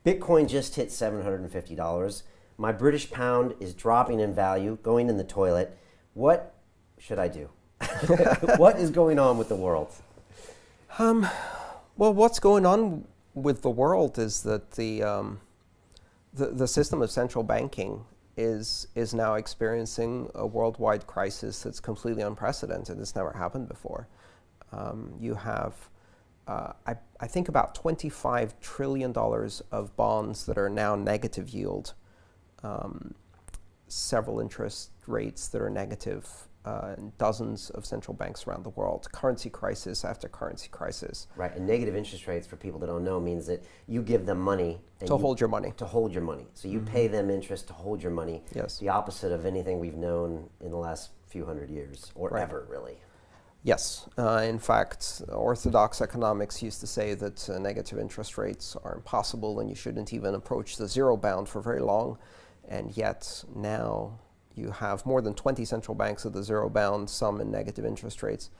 Bitcoin just hit $750. My British pound is dropping in value, going in the toilet. What should I do? What is going on with the world? Well, what's going on with the world is that the system of central banking is now experiencing a worldwide crisis that's completely unprecedented. It's never happened before. You have, I think, about $25 trillion of bonds that are now negative yield, several interest rates that are negative, and dozens of central banks around the world, currency crisis after currency crisis. Right, and negative interest rates, for people that don't know, means that you give them money. To hold your money. To hold your money. So you pay them interest to hold your money. Yes. The opposite of anything we've known in the last few hundred years, or ever, really. Yes. In fact, orthodox economics used to say that negative interest rates are impossible and you shouldn't even approach the zero bound for very long. And yet now you have more than 20 central banks at the zero bound, some in negative interest rates.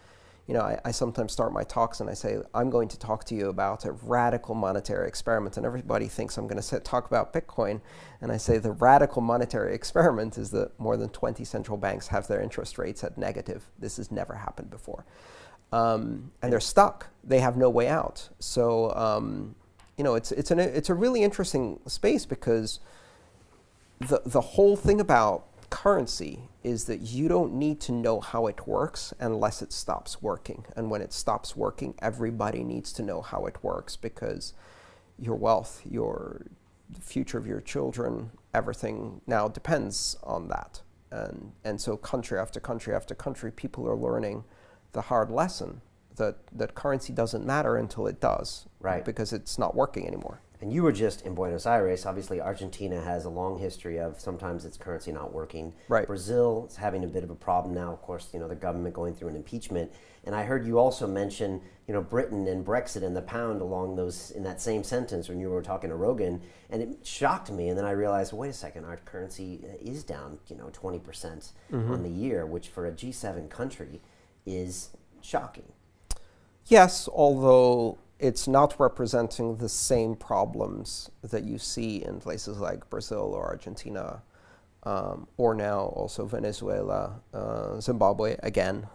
You know, I sometimes start my talks and I say, I'm going to talk to you about a radical monetary experiment. And everybody thinks I'm going to talk about Bitcoin. And I say the radical monetary experiment is that more than 20 central banks have their interest rates at negative. This has never happened before. And they're stuck. They have no way out. So, you know, it's a really interesting space, because the whole thing about currency is that you don't need to know how it works unless it stops working. And when it stops working, everybody needs to know how it works, because your wealth, the future of your children, everything now depends on that. And so country after country after country, people are learning the hard lesson that currency doesn't matter until it does. Right. Because it's not working anymore. And you were just in Buenos Aires. Obviously, Argentina has a long history of sometimes its currency not working. Right. Brazil is having a bit of a problem now. Of course, you know, the government going through an impeachment. And I heard you also mention, you know, Britain and Brexit and the pound along those in that same sentence when you were talking to Rogan, and it shocked me. And then I realized, wait a second, our currency is down, you know, 20% on the year, which for a G7 country is shocking. Yes, although it's not representing the same problems that you see in places like Brazil or Argentina, or now also Venezuela, Zimbabwe again.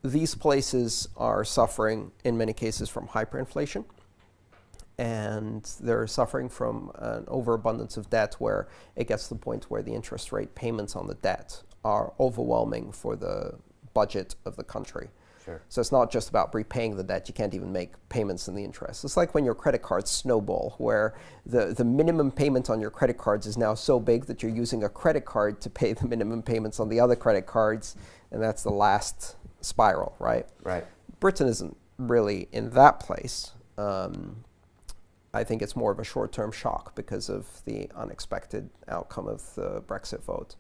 These places are suffering in many cases from hyperinflation, and they're suffering from an overabundance of debt where it gets to the point where the interest rate payments on the debt are overwhelming for the budget of the country. Sure. So it's not just about repaying the debt. You can't even make payments in the interest. It's like when your credit cards snowball, where the minimum payment on your credit cards is now so big that you're using a credit card to pay the minimum payments on the other credit cards, and that's the last spiral, right? Right. Britain isn't really in that place. I think it's more of a short-term shock because of the unexpected outcome of the Brexit vote.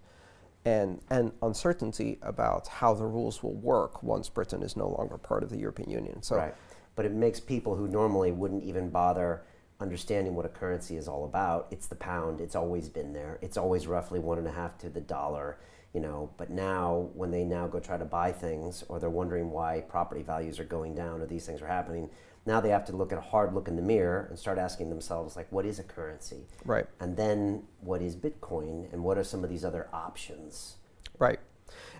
And uncertainty about how the rules will work once Britain is no longer part of the European Union. So, right. But it makes people who normally wouldn't even bother understanding what a currency is all about. It's the pound. It's always been there. It's always roughly 1.5 to the dollar, you know. But now, when they now go try to buy things, or they're wondering why property values are going down or these things are happening, now they have to look at a hard look in the mirror and start asking themselves, like, what is a currency? Right. And then what is Bitcoin, and what are some of these other options? Right.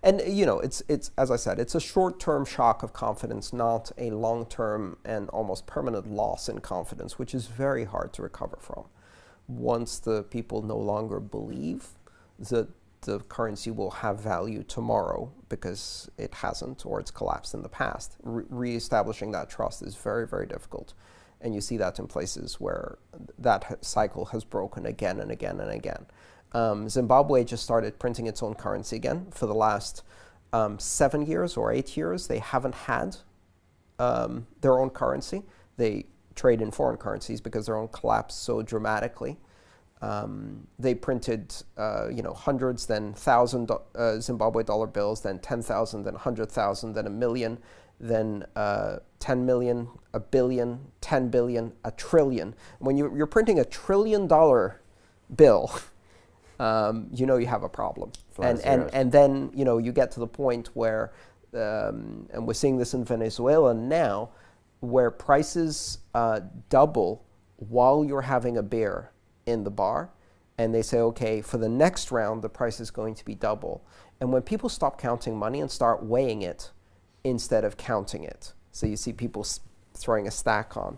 And, you know, it's as I said, it's a short-term shock of confidence, not a long-term and almost permanent loss in confidence, which is very hard to recover from. Once the people no longer believe that the currency will have value tomorrow because it hasn't, or it's collapsed in the past, reestablishing that trust is very, very difficult. And you see that in places where that cycle has broken again and again and again. Zimbabwe just started printing its own currency again. For the last 7 years or 8 years, they haven't had their own currency. They trade in foreign currencies because their own collapsed so dramatically. They printed, you know, hundreds, then 1,000 Zimbabwe dollar bills, then 10,000, then 100,000, then 1 million, then 10 million, 1 billion, 10 billion, 1 trillion. When you're printing $1 trillion bill, you know you have a problem. And then, you know, you get to the point where, and we're seeing this in Venezuela now, where prices double while you're having a beer in the bar, and they say, okay, for the next round, the price is going to be double. And when people stop counting money and start weighing it instead of counting it, so you see people throwing a stack on.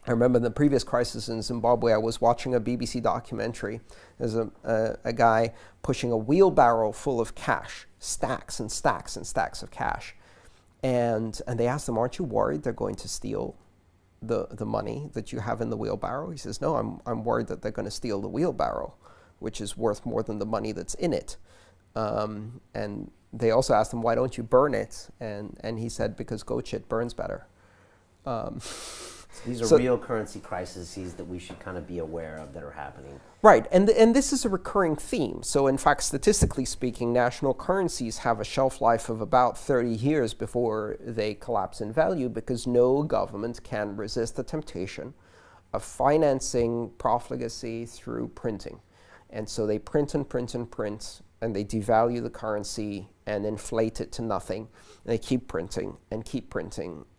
I remember in the previous crisis in Zimbabwe, I was watching a BBC documentary. There's a guy pushing a wheelbarrow full of cash, stacks and stacks and stacks of cash. And they asked him, aren't you worried they're going to steal the money that you have in the wheelbarrow? He says, no, I'm worried that they're going to steal the wheelbarrow, which is worth more than the money that's in it. And they also asked him, why don't you burn it? And he said, because goat shit burns better. These are real currency crises that we should kind of be aware of that are happening. Right, and this is a recurring theme. So in fact, statistically speaking, national currencies have a shelf life of about 30 years before they collapse in value, because no government can resist the temptation of financing profligacy through printing. And so they print and print and print, and they devalue the currency and inflate it to nothing. And they keep printing,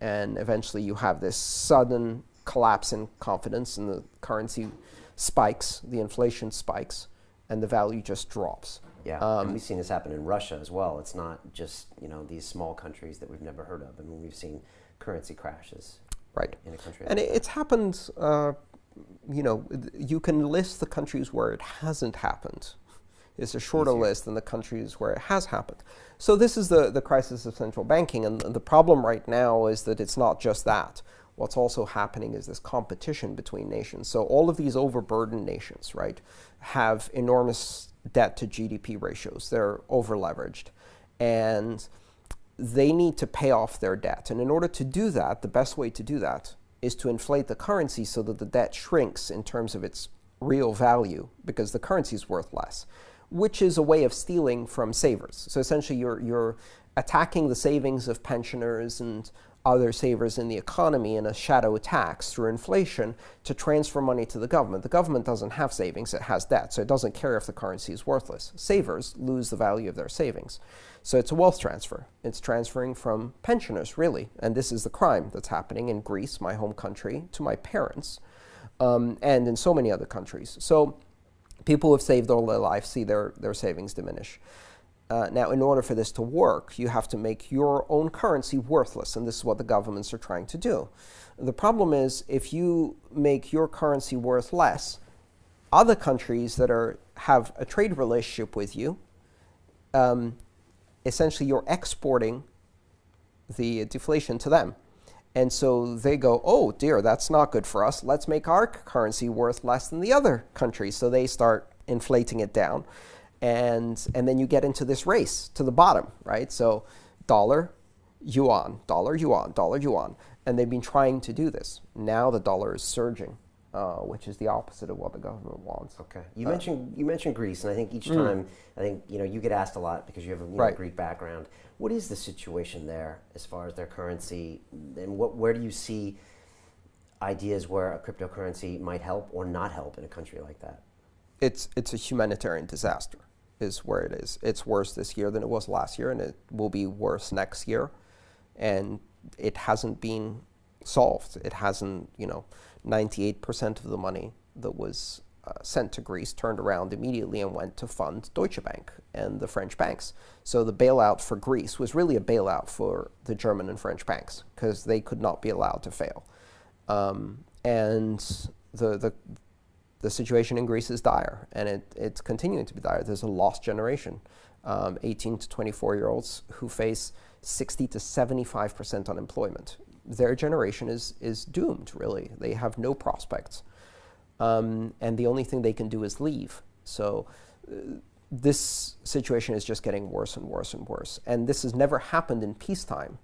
and eventually you have this sudden collapse in confidence, and the currency spikes, the inflation spikes, and the value just drops. Yeah, and we've seen this happen in Russia as well. It's not just these small countries that we've never heard of. I mean, we've seen currency crashes. Right. In a country. And it's happened. You can list the countries where it hasn't happened. It's a shorter list than the countries where it has happened. So this is the crisis of central banking, and the problem right now is that it's not just that. What's also happening is this competition between nations. So all of these overburdened nations, right, have enormous debt to GDP ratios. They're over-leveraged, and they need to pay off their debt. And in order to do that, the best way to do that is to inflate the currency so that the debt shrinks in terms of its real value, because the currency is worth less, which is a way of stealing from savers. So essentially you're attacking the savings of pensioners and other savers in the economy in a shadow tax through inflation to transfer money to the government. The government doesn't have savings, it has debt, so it doesn't care if the currency is worthless. Savers lose the value of their savings. So it's a wealth transfer. It's transferring from pensioners, really. And this is the crime that's happening in Greece, my home country, to my parents, and in so many other countries. So people who have saved all their life see their savings diminish. Now, in order for this to work, you have to make your own currency worthless, and this is what the governments are trying to do. The problem is, if you make your currency worth less, other countries that have a trade relationship with you, essentially you're exporting the deflation to them. And so they go, oh dear, that's not good for us. Let's make our currency worth less than the other countries. So they start inflating it down. And then you get into this race to the bottom, right? So dollar, yuan, dollar, yuan, dollar, yuan. And they've been trying to do this. Now the dollar is surging, which is the opposite of what the government wants. Okay. You mentioned Greece, and I think each time, you get asked a lot because you have a Greek background. What is the situation there as far as their currency, and where do you see ideas where a cryptocurrency might help or not help in a country like that? It's a humanitarian disaster is where it is. It's worse this year than it was last year, and it will be worse next year. And it hasn't been solved. It hasn't, 98% of the money that was sent to Greece turned around immediately and went to fund Deutsche Bank and the French banks. So the bailout for Greece was really a bailout for the German and French banks because they could not be allowed to fail. And the situation in Greece is dire, and it's continuing to be dire. There's a lost generation, 18 to 24-year-olds who face 60 to 75% unemployment. Their generation is doomed, really. They have no prospects. And the only thing they can do is leave. So this situation is just getting worse and worse and worse. And this has never happened in peacetime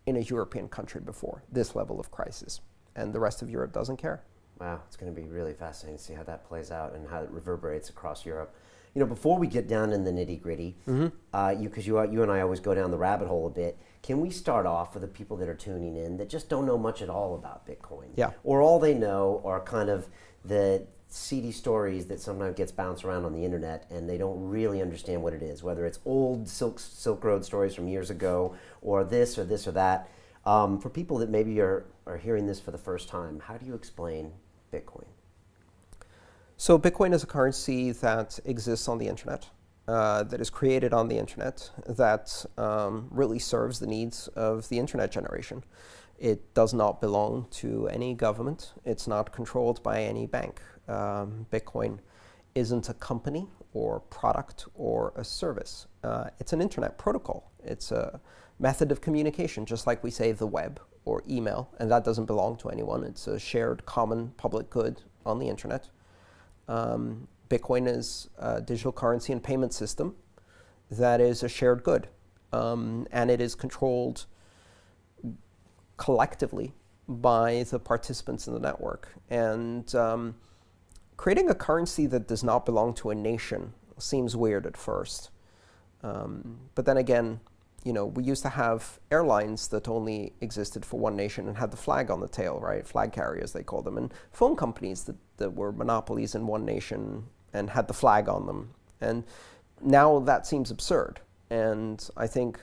in a European country before, this level of crisis. And the rest of Europe doesn't care. Wow, it's going to be really fascinating to see how that plays out and how it reverberates across Europe. Before we get down in the nitty-gritty, because you and I always go down the rabbit hole a bit, can we start off with the people that are tuning in that just don't know much at all about Bitcoin? Yeah. Or all they know are kind of the seedy stories that sometimes gets bounced around on the internet, and they don't really understand what it is, whether it's old Silk Road stories from years ago, or this or this or that. For people that maybe are hearing this for the first time, how do you explain Bitcoin? So Bitcoin is a currency that exists on the internet, that is created on the internet, that really serves the needs of the internet generation. It does not belong to any government. It's not controlled by any bank. Bitcoin isn't a company or product or a service. It's an internet protocol. It's a method of communication, just like we say the web or email, and that doesn't belong to anyone. It's a shared common public good on the internet. Bitcoin is a digital currency and payment system that is a shared good, and it is controlled collectively by the participants in the network. And creating a currency that does not belong to a nation seems weird at first. But then again, we used to have airlines that only existed for one nation and had the flag on the tail, right? Flag carriers, they called them. And phone companies that were monopolies in one nation and had the flag on them. And now that seems absurd. And I think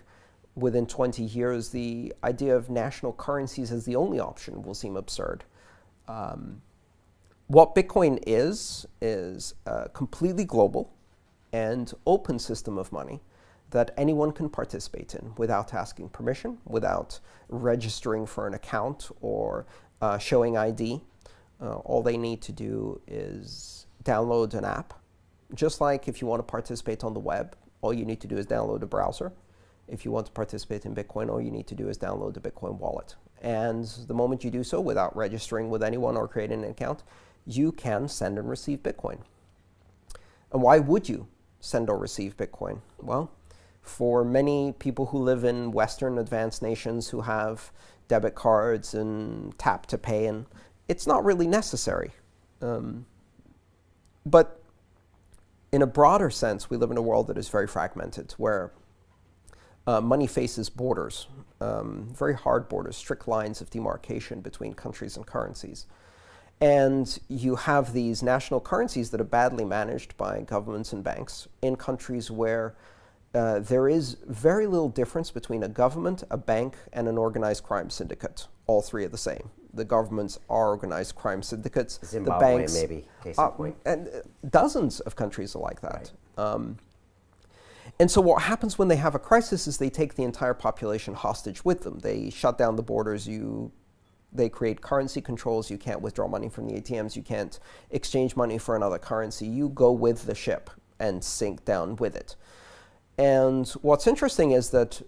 within 20 years, the idea of national currencies as the only option will seem absurd. What Bitcoin is a completely global and open system of money that anyone can participate in without asking permission, without registering for an account or showing ID. All they need to do is download an app. Just like if you want to participate on the web, all you need to do is download a browser. If you want to participate in Bitcoin, all you need to do is download the Bitcoin wallet. And the moment you do so without registering with anyone or creating an account, you can send and receive Bitcoin. And why would you send or receive Bitcoin? Well, for many people who live in Western advanced nations who have debit cards and tap to pay, and it's not really necessary. But in a broader sense, we live in a world that is very fragmented, where money faces borders, very hard borders, strict lines of demarcation between countries and currencies. And you have these national currencies that are badly managed by governments and banks in countries where there is very little difference between a government, a bank, and an organized crime syndicate. All three are the same. The governments are organized crime syndicates. Zimbabwe, the banks, maybe, case in point. And dozens of countries are like that. Right. And so what happens when they have a crisis is they take the entire population hostage with them. They shut down the borders. They create currency controls. You can't withdraw money from the ATMs. You can't exchange money for another currency. You go with the ship and sink down with it. And what's interesting is that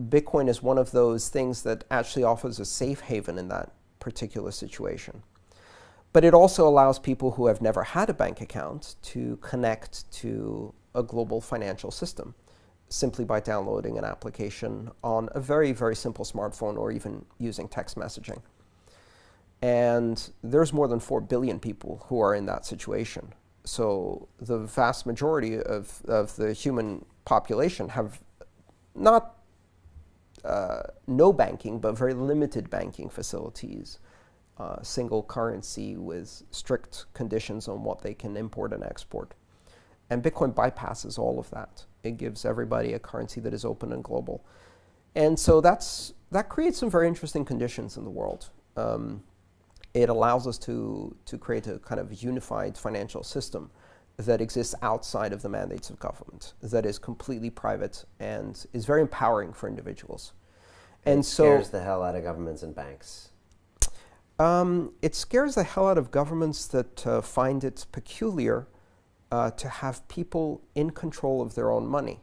Bitcoin is one of those things that actually offers a safe haven in that particular situation. But it also allows people who have never had a bank account to connect to a global financial system simply by downloading an application on a very, very simple smartphone or even using text messaging. And there's more than 4 billion people who are in that situation. So the vast majority of the human population have not no banking, but very limited banking facilities, single currency with strict conditions on what they can import and export. And Bitcoin bypasses all of that. It gives everybody a currency that is open and global. And so that creates some very interesting conditions in the world. It allows us to create a kind of unified financial system that exists outside of the mandates of government, that is completely private and is very empowering for individuals. And so scares the hell out of governments and banks. It scares the hell out of governments that find it peculiar to have people in control of their own money,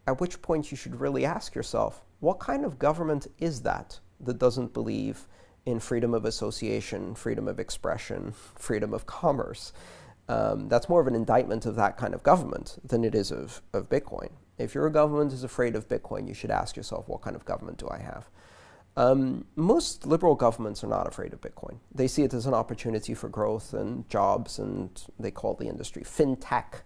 at which point you should really ask yourself, what kind of government is that doesn't believe in freedom of association, freedom of expression, freedom of commerce? That's more of an indictment of that kind of government than it is of Bitcoin. If your government is afraid of Bitcoin, you should ask yourself, what kind of government do I have? Most liberal governments are not afraid of Bitcoin. They see it as an opportunity for growth and jobs, and they call the industry fintech,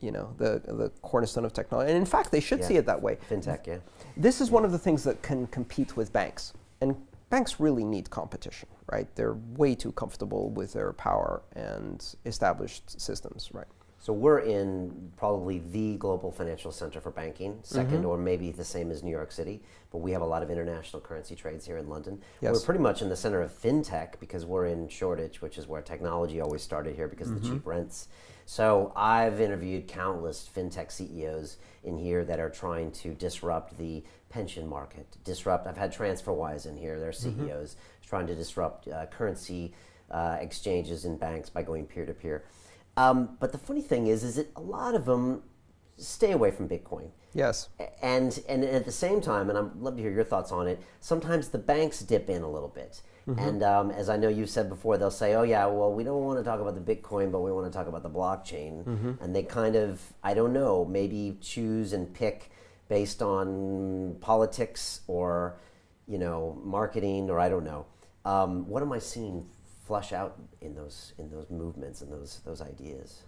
the cornerstone of technology. And in fact, they should see it that way. Fintech, yeah. This is one of the things that can compete with banks. And banks really need competition, right? They're way too comfortable with their power and established systems, right? So we're in probably the global financial center for banking, second or maybe the same as New York City, but we have a lot of international currency trades here in London. Yes. We're pretty much in the center of fintech because we're in Shoreditch, which is where technology always started here because of the cheap rents. So I've interviewed countless fintech CEOs in here that are trying to disrupt the pension market, I've had TransferWise in here, their CEOs, trying to disrupt currency exchanges in banks by going peer-to-peer. But the funny thing is that a lot of them stay away from Bitcoin. Yes. And at the same time, and I'd love to hear your thoughts on it, sometimes the banks dip in a little bit. And as I know you've said before, they'll say, oh yeah, well, we don't want to talk about the Bitcoin, but we want to talk about the blockchain. And they kind of, I don't know, maybe choose and pick based on politics or, marketing, or I don't know. What am I seeing flush out in those movements and those ideas?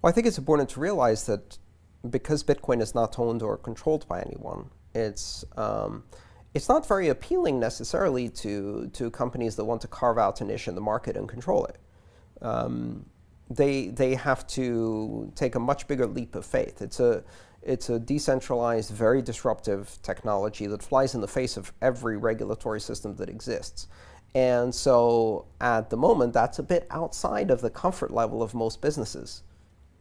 Well, I think it's important to realize that because Bitcoin is not owned or controlled by anyone, it's not very appealing necessarily to companies that want to carve out a niche in the market and control it. They have to take a much bigger leap of faith. It's a decentralized, very disruptive technology that flies in the face of every regulatory system that exists. And so at the moment, that's a bit outside of the comfort level of most businesses,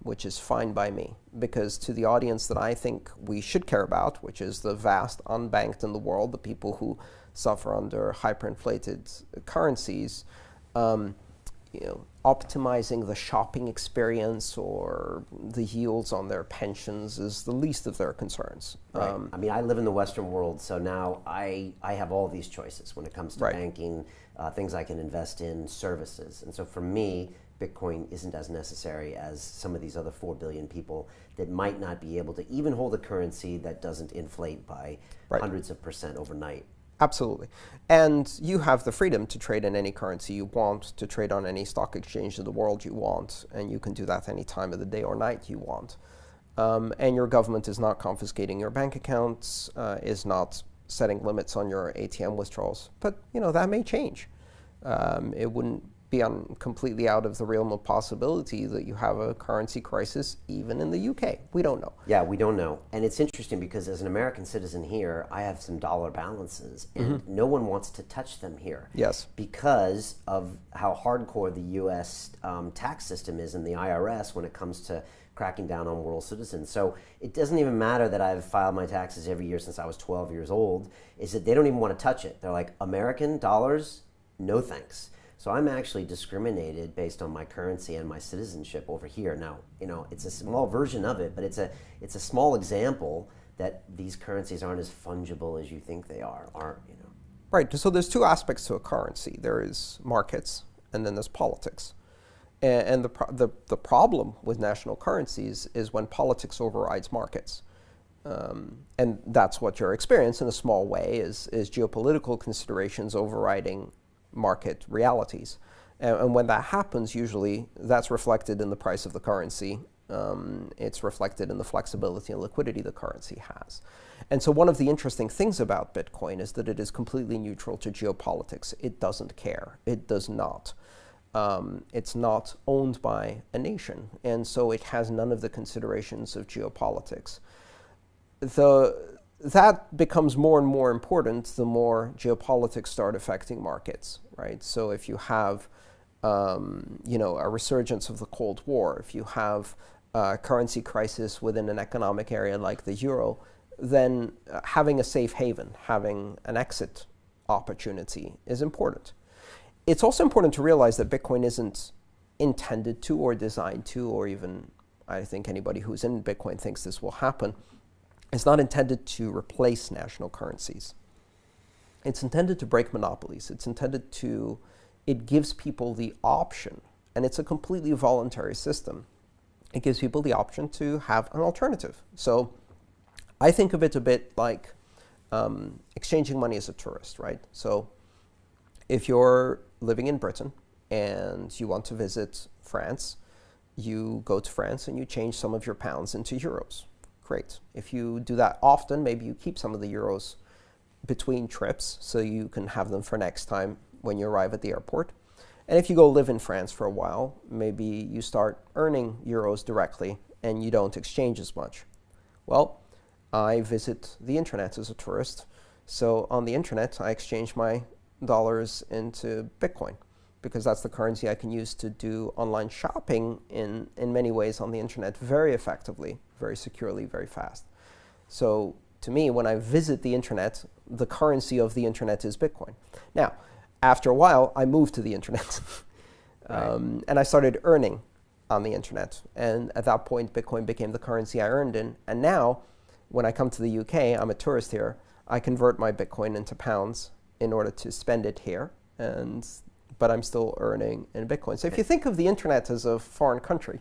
which is fine by me, because to the audience that I think we should care about, which is the vast unbanked in the world, the people who suffer under hyperinflated currencies, optimizing the shopping experience or the yields on their pensions is the least of their concerns. Right. I mean, I live in the Western world, so now I have all these choices when it comes to banking, things I can invest in, services. And so for me, Bitcoin isn't as necessary as some of these other 4 billion people that might not be able to even hold a currency that doesn't inflate by hundreds of % overnight. Absolutely. And you have the freedom to trade in any currency you want, to trade on any stock exchange in the world you want, and you can do that any time of the day or night you want. And your government is not confiscating your bank accounts, is not setting limits on your ATM withdrawals. But, that may change. It wouldn't be completely out of the realm of possibility that you have a currency crisis even in the UK. We don't know. Yeah, we don't know. And it's interesting because as an American citizen here, I have some dollar balances and no one wants to touch them here. Yes. Because of how hardcore the US tax system is and the IRS when it comes to cracking down on world citizens. So it doesn't even matter that I've filed my taxes every year since I was 12 years old, is that they don't even want to touch it. They're like, American dollars? No thanks. So I'm actually discriminated based on my currency and my citizenship over here. Now, it's a small version of it, but it's a small example that these currencies aren't as fungible as you think they are, Right. So there's two aspects to a currency. There is markets, and then there's politics. And the problem with national currencies is when politics overrides markets. And that's what you're experiencing in a small way is geopolitical considerations overriding market realities. And when that happens, usually that's reflected in the price of the currency. It's reflected in the flexibility and liquidity the currency has. And so one of the interesting things about Bitcoin is that it is completely neutral to geopolitics. It doesn't care. It does not. It's not owned by a nation. And so it has none of the considerations of geopolitics. That becomes more and more important the more geopolitics start affecting markets, right? So if you have, a resurgence of the Cold War, if you have a currency crisis within an economic area like the euro, then having a safe haven, having an exit opportunity is important. It's also important to realize that Bitcoin isn't intended to or designed to, or even I think anybody who's in Bitcoin thinks this will happen. It's not intended to replace national currencies. It's intended to break monopolies. It gives people the option, and it's a completely voluntary system. It gives people the option to have an alternative. So I think of it a bit like exchanging money as a tourist, right? So if you're living in Britain and you want to visit France, you go to France and you change some of your pounds into euros. Great. If you do that often, maybe you keep some of the euros between trips so you can have them for next time when you arrive at the airport. And if you go live in France for a while, maybe you start earning euros directly and you don't exchange as much. Well, I visit the internet as a tourist. So on the internet, I exchange my dollars into Bitcoin because that's the currency I can use to do online shopping in many ways on the internet very effectively, very securely, very fast. So to me, when I visit the internet, the currency of the internet is Bitcoin. Now, after a while, I moved to the internet. And I started earning on the internet. And at that point, Bitcoin became the currency I earned in. And now, when I come to the UK, I'm a tourist here, I convert my Bitcoin into pounds in order to spend it here. But I'm still earning in Bitcoin. So if you think of the internet as a foreign country,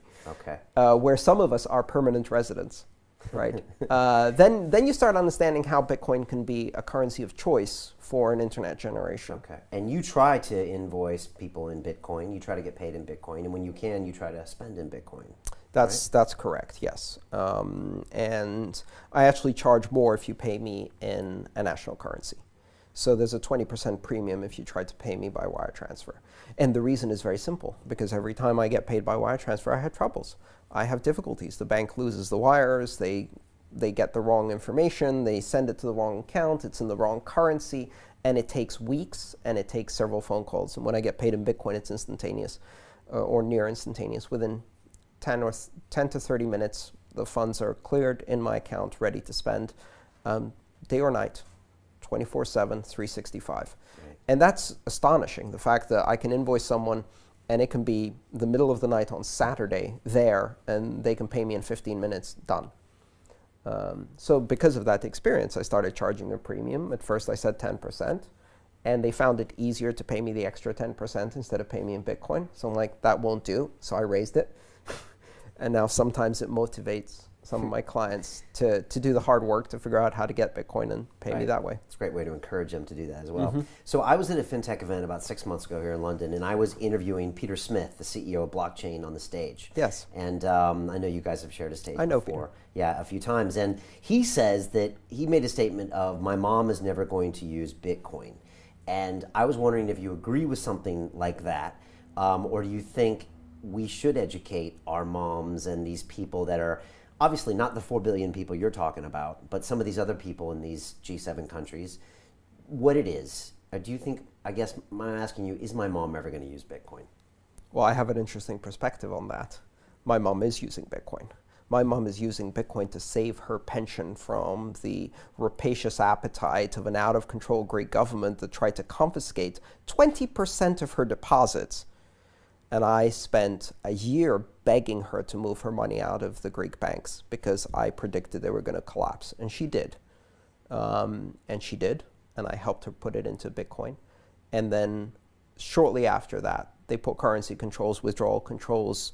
where some of us are permanent residents, right? Then you start understanding how Bitcoin can be a currency of choice for an internet generation. Okay. And you try to invoice people in Bitcoin. You try to get paid in Bitcoin. And when you can, you try to spend in Bitcoin. That's correct, yes. And I actually charge more if you pay me in a national currency. So there's a 20% premium if you try to pay me by wire transfer. And the reason is very simple, because every time I get paid by wire transfer, I have troubles. I have difficulties. The bank loses the wires, they get the wrong information, they send it to the wrong account, it's in the wrong currency, and it takes weeks, and it takes several phone calls. And when I get paid in Bitcoin, it's instantaneous, or near instantaneous. Within 10 to 30 minutes, the funds are cleared in my account, ready to spend, day or night. 24/7, 365. Right. And that's astonishing, the fact that I can invoice someone and it can be the middle of the night on Saturday there and they can pay me in 15 minutes, done. So because of that experience, I started charging a premium. At first I said 10%, and they found it easier to pay me the extra 10% instead of paying me in Bitcoin. So I'm like, that won't do, so I raised it. And now sometimes it motivates some of my clients to do the hard work to figure out how to get Bitcoin and pay me that way. It's a great way to encourage them to do that as well. So I was at a fintech event about 6 months ago here in London, and I was interviewing Peter Smith, the CEO of blockchain, on the stage. Yes. And I know you guys have shared a stage I know before. Peter. Yeah, a few times. And he says that he made a statement of, my mom is never going to use Bitcoin. And I was wondering if you agree with something like that, or do you think we should educate our moms and these people that are obviously not the 4 billion people you're talking about, but some of these other people in these G7 countries, what it is? Do you think, I guess I'm asking you, is my mom ever going to use Bitcoin? Well, I have an interesting perspective on that. My mom is using Bitcoin. My mom is using Bitcoin to save her pension from the rapacious appetite of an out-of-control Greek government that tried to confiscate 20% of her deposits. And I spent a year begging her to move her money out of the Greek banks because I predicted they were going to collapse. And she did. And I helped her put it into Bitcoin. And then shortly after that, they put currency controls, withdrawal controls,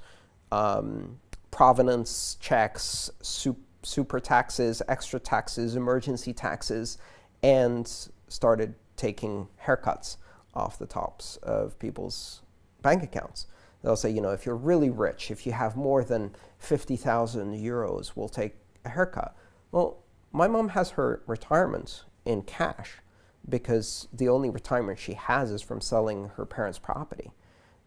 provenance checks, super taxes, extra taxes, emergency taxes, and started taking haircuts off the tops of people's bank accounts. They'll say, you know, if you're really rich, if you have more than 50,000 euros, we'll take a haircut. Well, my mom has her retirement in cash because the only retirement she has is from selling her parents' property.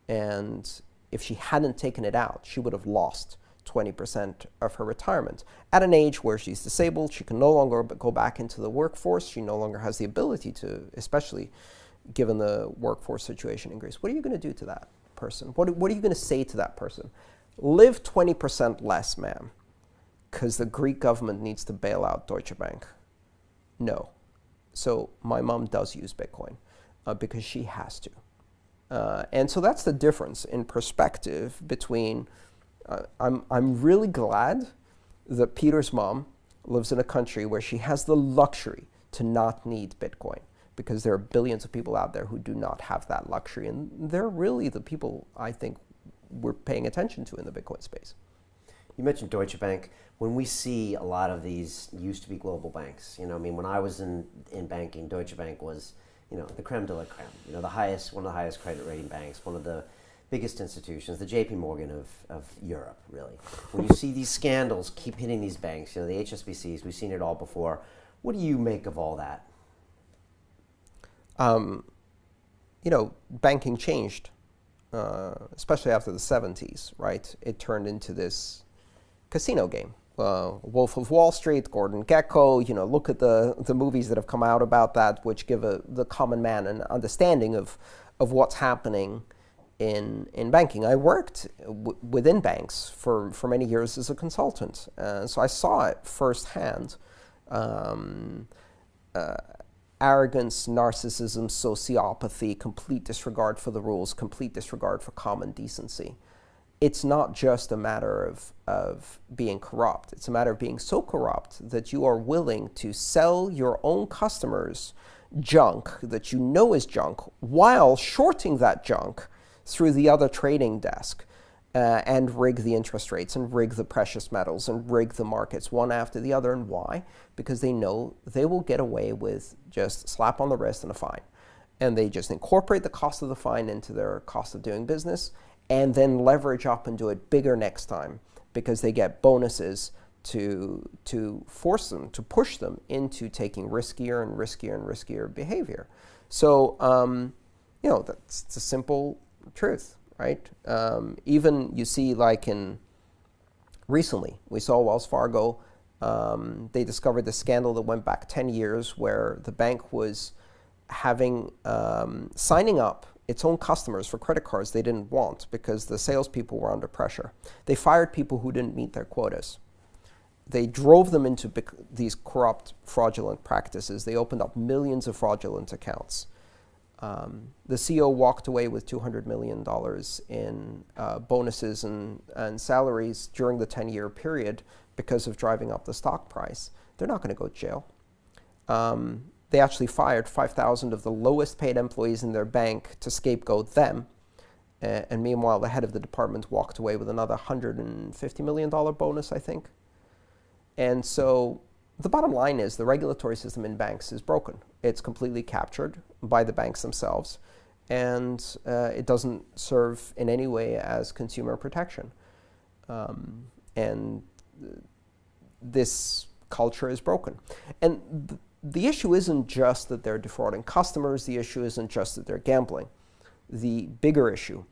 And if she hadn't taken it out, she would have lost 20% of her retirement. At an age where she's disabled, she can no longer go back into the workforce. She no longer has the ability to, especially given the workforce situation in Greece. What are you going to do to that person? What are you going to say to that person? Live 20% less, ma'am, because the Greek government needs to bail out Deutsche Bank. No. So my mom does use Bitcoin because she has to. And so that's the difference in perspective between, I'm really glad that Peter's mom lives in a country where she has the luxury to not need Bitcoin, because there are billions of people out there who do not have that luxury. And they're really the people I think we're paying attention to in the Bitcoin space. You mentioned Deutsche Bank. When we see a lot of these used to be global banks, you know, I mean, when I was in banking, Deutsche Bank was, you know, the creme de la creme, you know, one of the highest credit rating banks, one of the biggest institutions, the JP Morgan of Europe, really. When you see these scandals keep hitting these banks, you know, the HSBCs, we've seen it all before. What do you make of all that? You know, banking changed especially after the 70s, right? It turned into this casino game. Wolf of Wall Street, Gordon Gekko, look at the movies that have come out about that, which give the common man an understanding of what's happening in banking. I worked within banks for many years as a consultant, so I saw it firsthand. Arrogance, narcissism, sociopathy, complete disregard for the rules, complete disregard for common decency. It's not just a matter of being corrupt. It's a matter of being so corrupt that you are willing to sell your own customers junk that you know is junk while shorting that junk through the other trading desk and rig the interest rates and rig the precious metals and rig the markets one after the other. And why? Because they know they will get away with just slap on the wrist and a fine. And they just incorporate the cost of the fine into their cost of doing business and then leverage up and do it bigger next time because they get bonuses to force them, to push them into taking riskier and riskier and riskier behavior. So, that's the simple truth, right? Even you see like recently, we saw Wells Fargo, they discovered the scandal that went back 10 years where the bank was having, signing up its own customers for credit cards they didn't want because the salespeople were under pressure. They fired people who didn't meet their quotas. They drove them into these corrupt, fraudulent practices. They opened up millions of fraudulent accounts. The CEO walked away with $200 million in bonuses and salaries during the 10-year period because of driving up the stock price. They're not going to go to jail. They actually fired 5,000 of the lowest paid employees in their bank to scapegoat them. And meanwhile, the head of the department walked away with another $150 million bonus, I think. And so the bottom line is the regulatory system in banks is broken. It's completely captured by the banks themselves, and it doesn't serve in any way as consumer protection. And this culture is broken. And the issue isn't just that they're defrauding customers. The issue isn't just that they're gambling. The bigger issue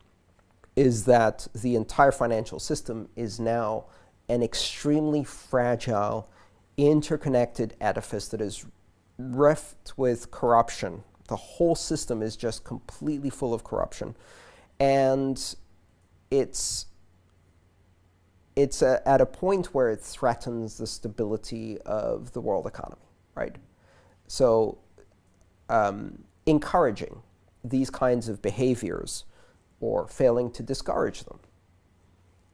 is that the entire financial system is now an extremely fragile, interconnected edifice that is rife with corruption. The whole system is just completely full of corruption. And it's at a point where it threatens the stability of the world economy, right? So encouraging these kinds of behaviors or failing to discourage them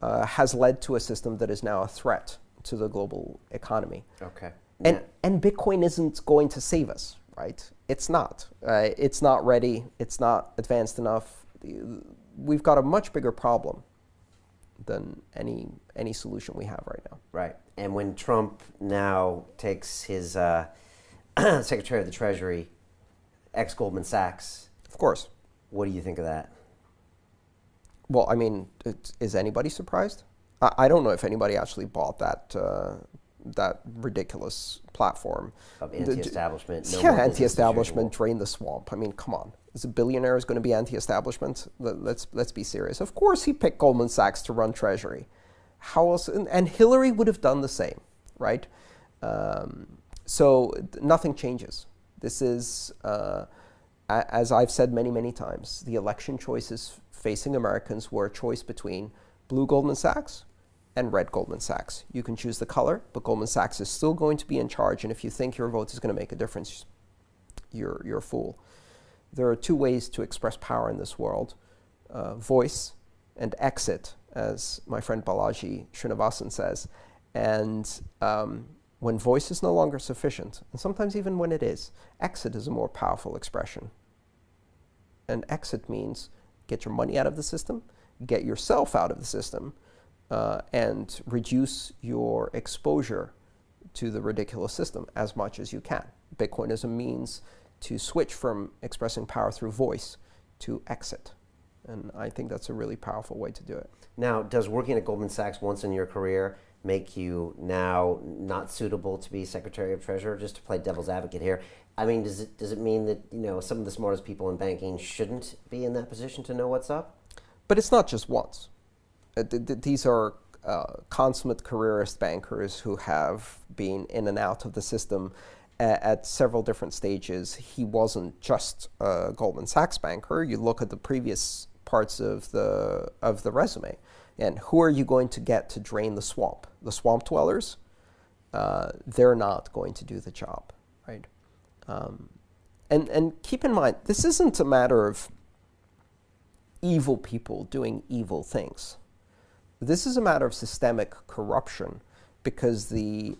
has led to a system that is now a threat to the global economy. Okay. And Bitcoin isn't going to save us, right? It's not. It's not ready. It's not advanced enough. We've got a much bigger problem than any solution we have right now. Right. And when Trump now takes his Secretary of the Treasury, ex-Goldman Sachs. Of course. What do you think of that? Well, I mean, is anybody surprised? I don't know if anybody actually bought that ridiculous platform. Of anti-establishment. Anti-establishment, drain the swamp. I mean, come on. Is a billionaire going to be anti-establishment? Let's be serious. Of course he picked Goldman Sachs to run Treasury. How else? And Hillary would have done the same, right? So nothing changes. This is, as I've said many, many times, the election choices facing Americans were a choice between blue Goldman Sachs and red Goldman Sachs. You can choose the color, but Goldman Sachs is still going to be in charge, and if you think your vote is going to make a difference, you're a fool. There are two ways to express power in this world, voice and exit, as my friend Balaji Srinivasan says. And when voice is no longer sufficient, and sometimes even when it is, exit is a more powerful expression. And exit means get your money out of the system, get yourself out of the system, and reduce your exposure to the ridiculous system as much as you can. Bitcoin is a means to switch from expressing power through voice to exit. And I think that's a really powerful way to do it. Now, does working at Goldman Sachs once in your career make you now not suitable to be Secretary of Treasury? Just to play devil's advocate here, I mean, does it mean that some of the smartest people in banking shouldn't be in that position to know what's up? But it's not just once. These are consummate careerist bankers who have been in and out of the system at several different stages. He wasn't just a Goldman Sachs banker. You look at the previous parts of the resume, and who are you going to get to drain the swamp? The swamp dwellers? They're not going to do the job, right? And keep in mind, this isn't a matter of evil people doing evil things. This is a matter of systemic corruption, because the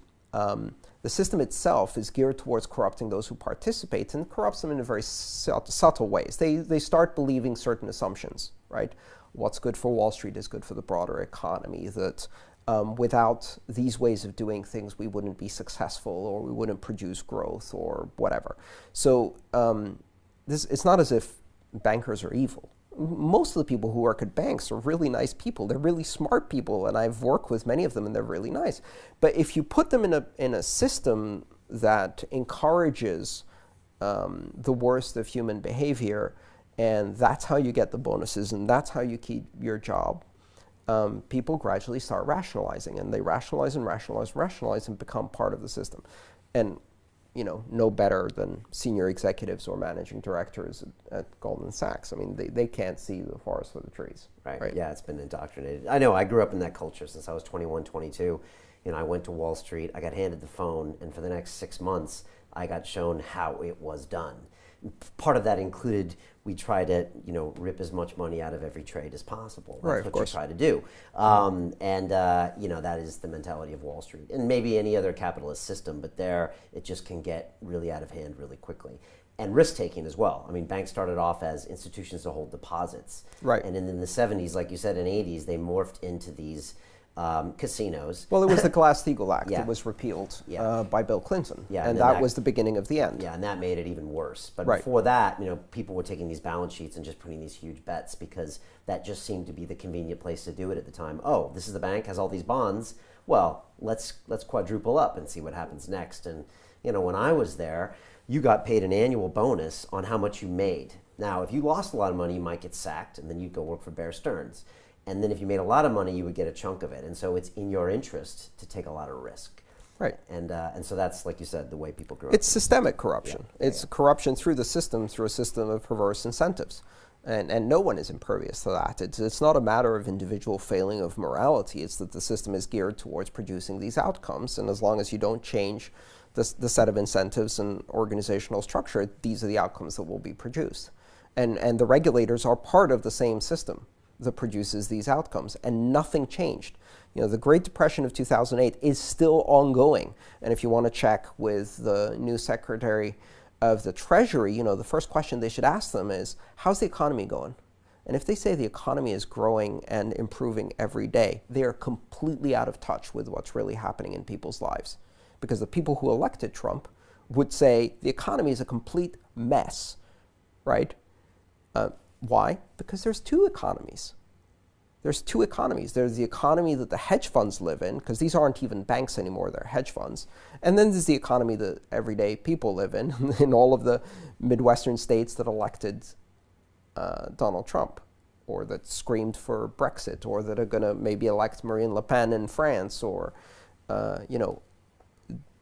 system itself is geared towards corrupting those who participate, and corrupts them in very subtle ways. They start believing certain assumptions, right? What's good for Wall Street is good for the broader economy, that without these ways of doing things, we wouldn't be successful, or we wouldn't produce growth, or whatever. So it's not as if bankers are evil. Most of the people who work at banks are really nice people. They're really smart people, and I've worked with many of them, and they're really nice. But if you put them in a system that encourages the worst of human behavior, and that's how you get the bonuses, and that's how you keep your job, people gradually start rationalizing, and they rationalize and rationalize and rationalize and become part of the system. And no better than senior executives or managing directors at Goldman Sachs. I mean, they can't see the forest for the trees. Right. Yeah, it's been indoctrinated. I know, I grew up in that culture since I was 21, 22. I went to Wall Street, I got handed the phone, and for the next 6 months, I got shown how it was done. Part of that included, we try to, rip as much money out of every trade as possible. That's what you try to do. That is the mentality of Wall Street, and maybe any other capitalist system, but there it just can get really out of hand really quickly. And risk-taking as well. I mean, banks started off as institutions to hold deposits. Right. And in the 70s, like you said, in 80s, they morphed into these casinos. Well, it was the Glass-Steagall Act. Yeah. It was repealed by Bill Clinton. Yeah, and that was the beginning of the end. Yeah, and that made it even worse. But before that, people were taking these balance sheets and just putting these huge bets, because that just seemed to be the convenient place to do it at the time. Oh, this is the bank, has all these bonds. Well, let's quadruple up and see what happens next. And when I was there, you got paid an annual bonus on how much you made. Now, if you lost a lot of money, you might get sacked, and then you'd go work for Bear Stearns. And then if you made a lot of money, you would get a chunk of it. And so it's in your interest to take a lot of risk. Right. And so that's, like you said, the way people grew up. It's systemic corruption. Yeah. It's corruption through the system, through a system of perverse incentives. And no one is impervious to that. It's not a matter of individual failing of morality. It's that the system is geared towards producing these outcomes. And as long as you don't change the set of incentives and organizational structure, these are the outcomes that will be produced. And the regulators are part of the same system that produces these outcomes, and nothing changed. The Great Depression of 2008 is still ongoing, and if you want to check with the new Secretary of the Treasury, the first question they should ask them is, how's the economy going? And if they say the economy is growing and improving every day, they are completely out of touch with what's really happening in people's lives. Because the people who elected Trump would say the economy is a complete mess, right? Why? Because there's two economies. There's two economies. There's the economy that the hedge funds live in, because these aren't even banks anymore, they're hedge funds. And then there's the economy that everyday people live in all of the Midwestern states that elected Donald Trump, or that screamed for Brexit, or that are going to maybe elect Marine Le Pen in France, or,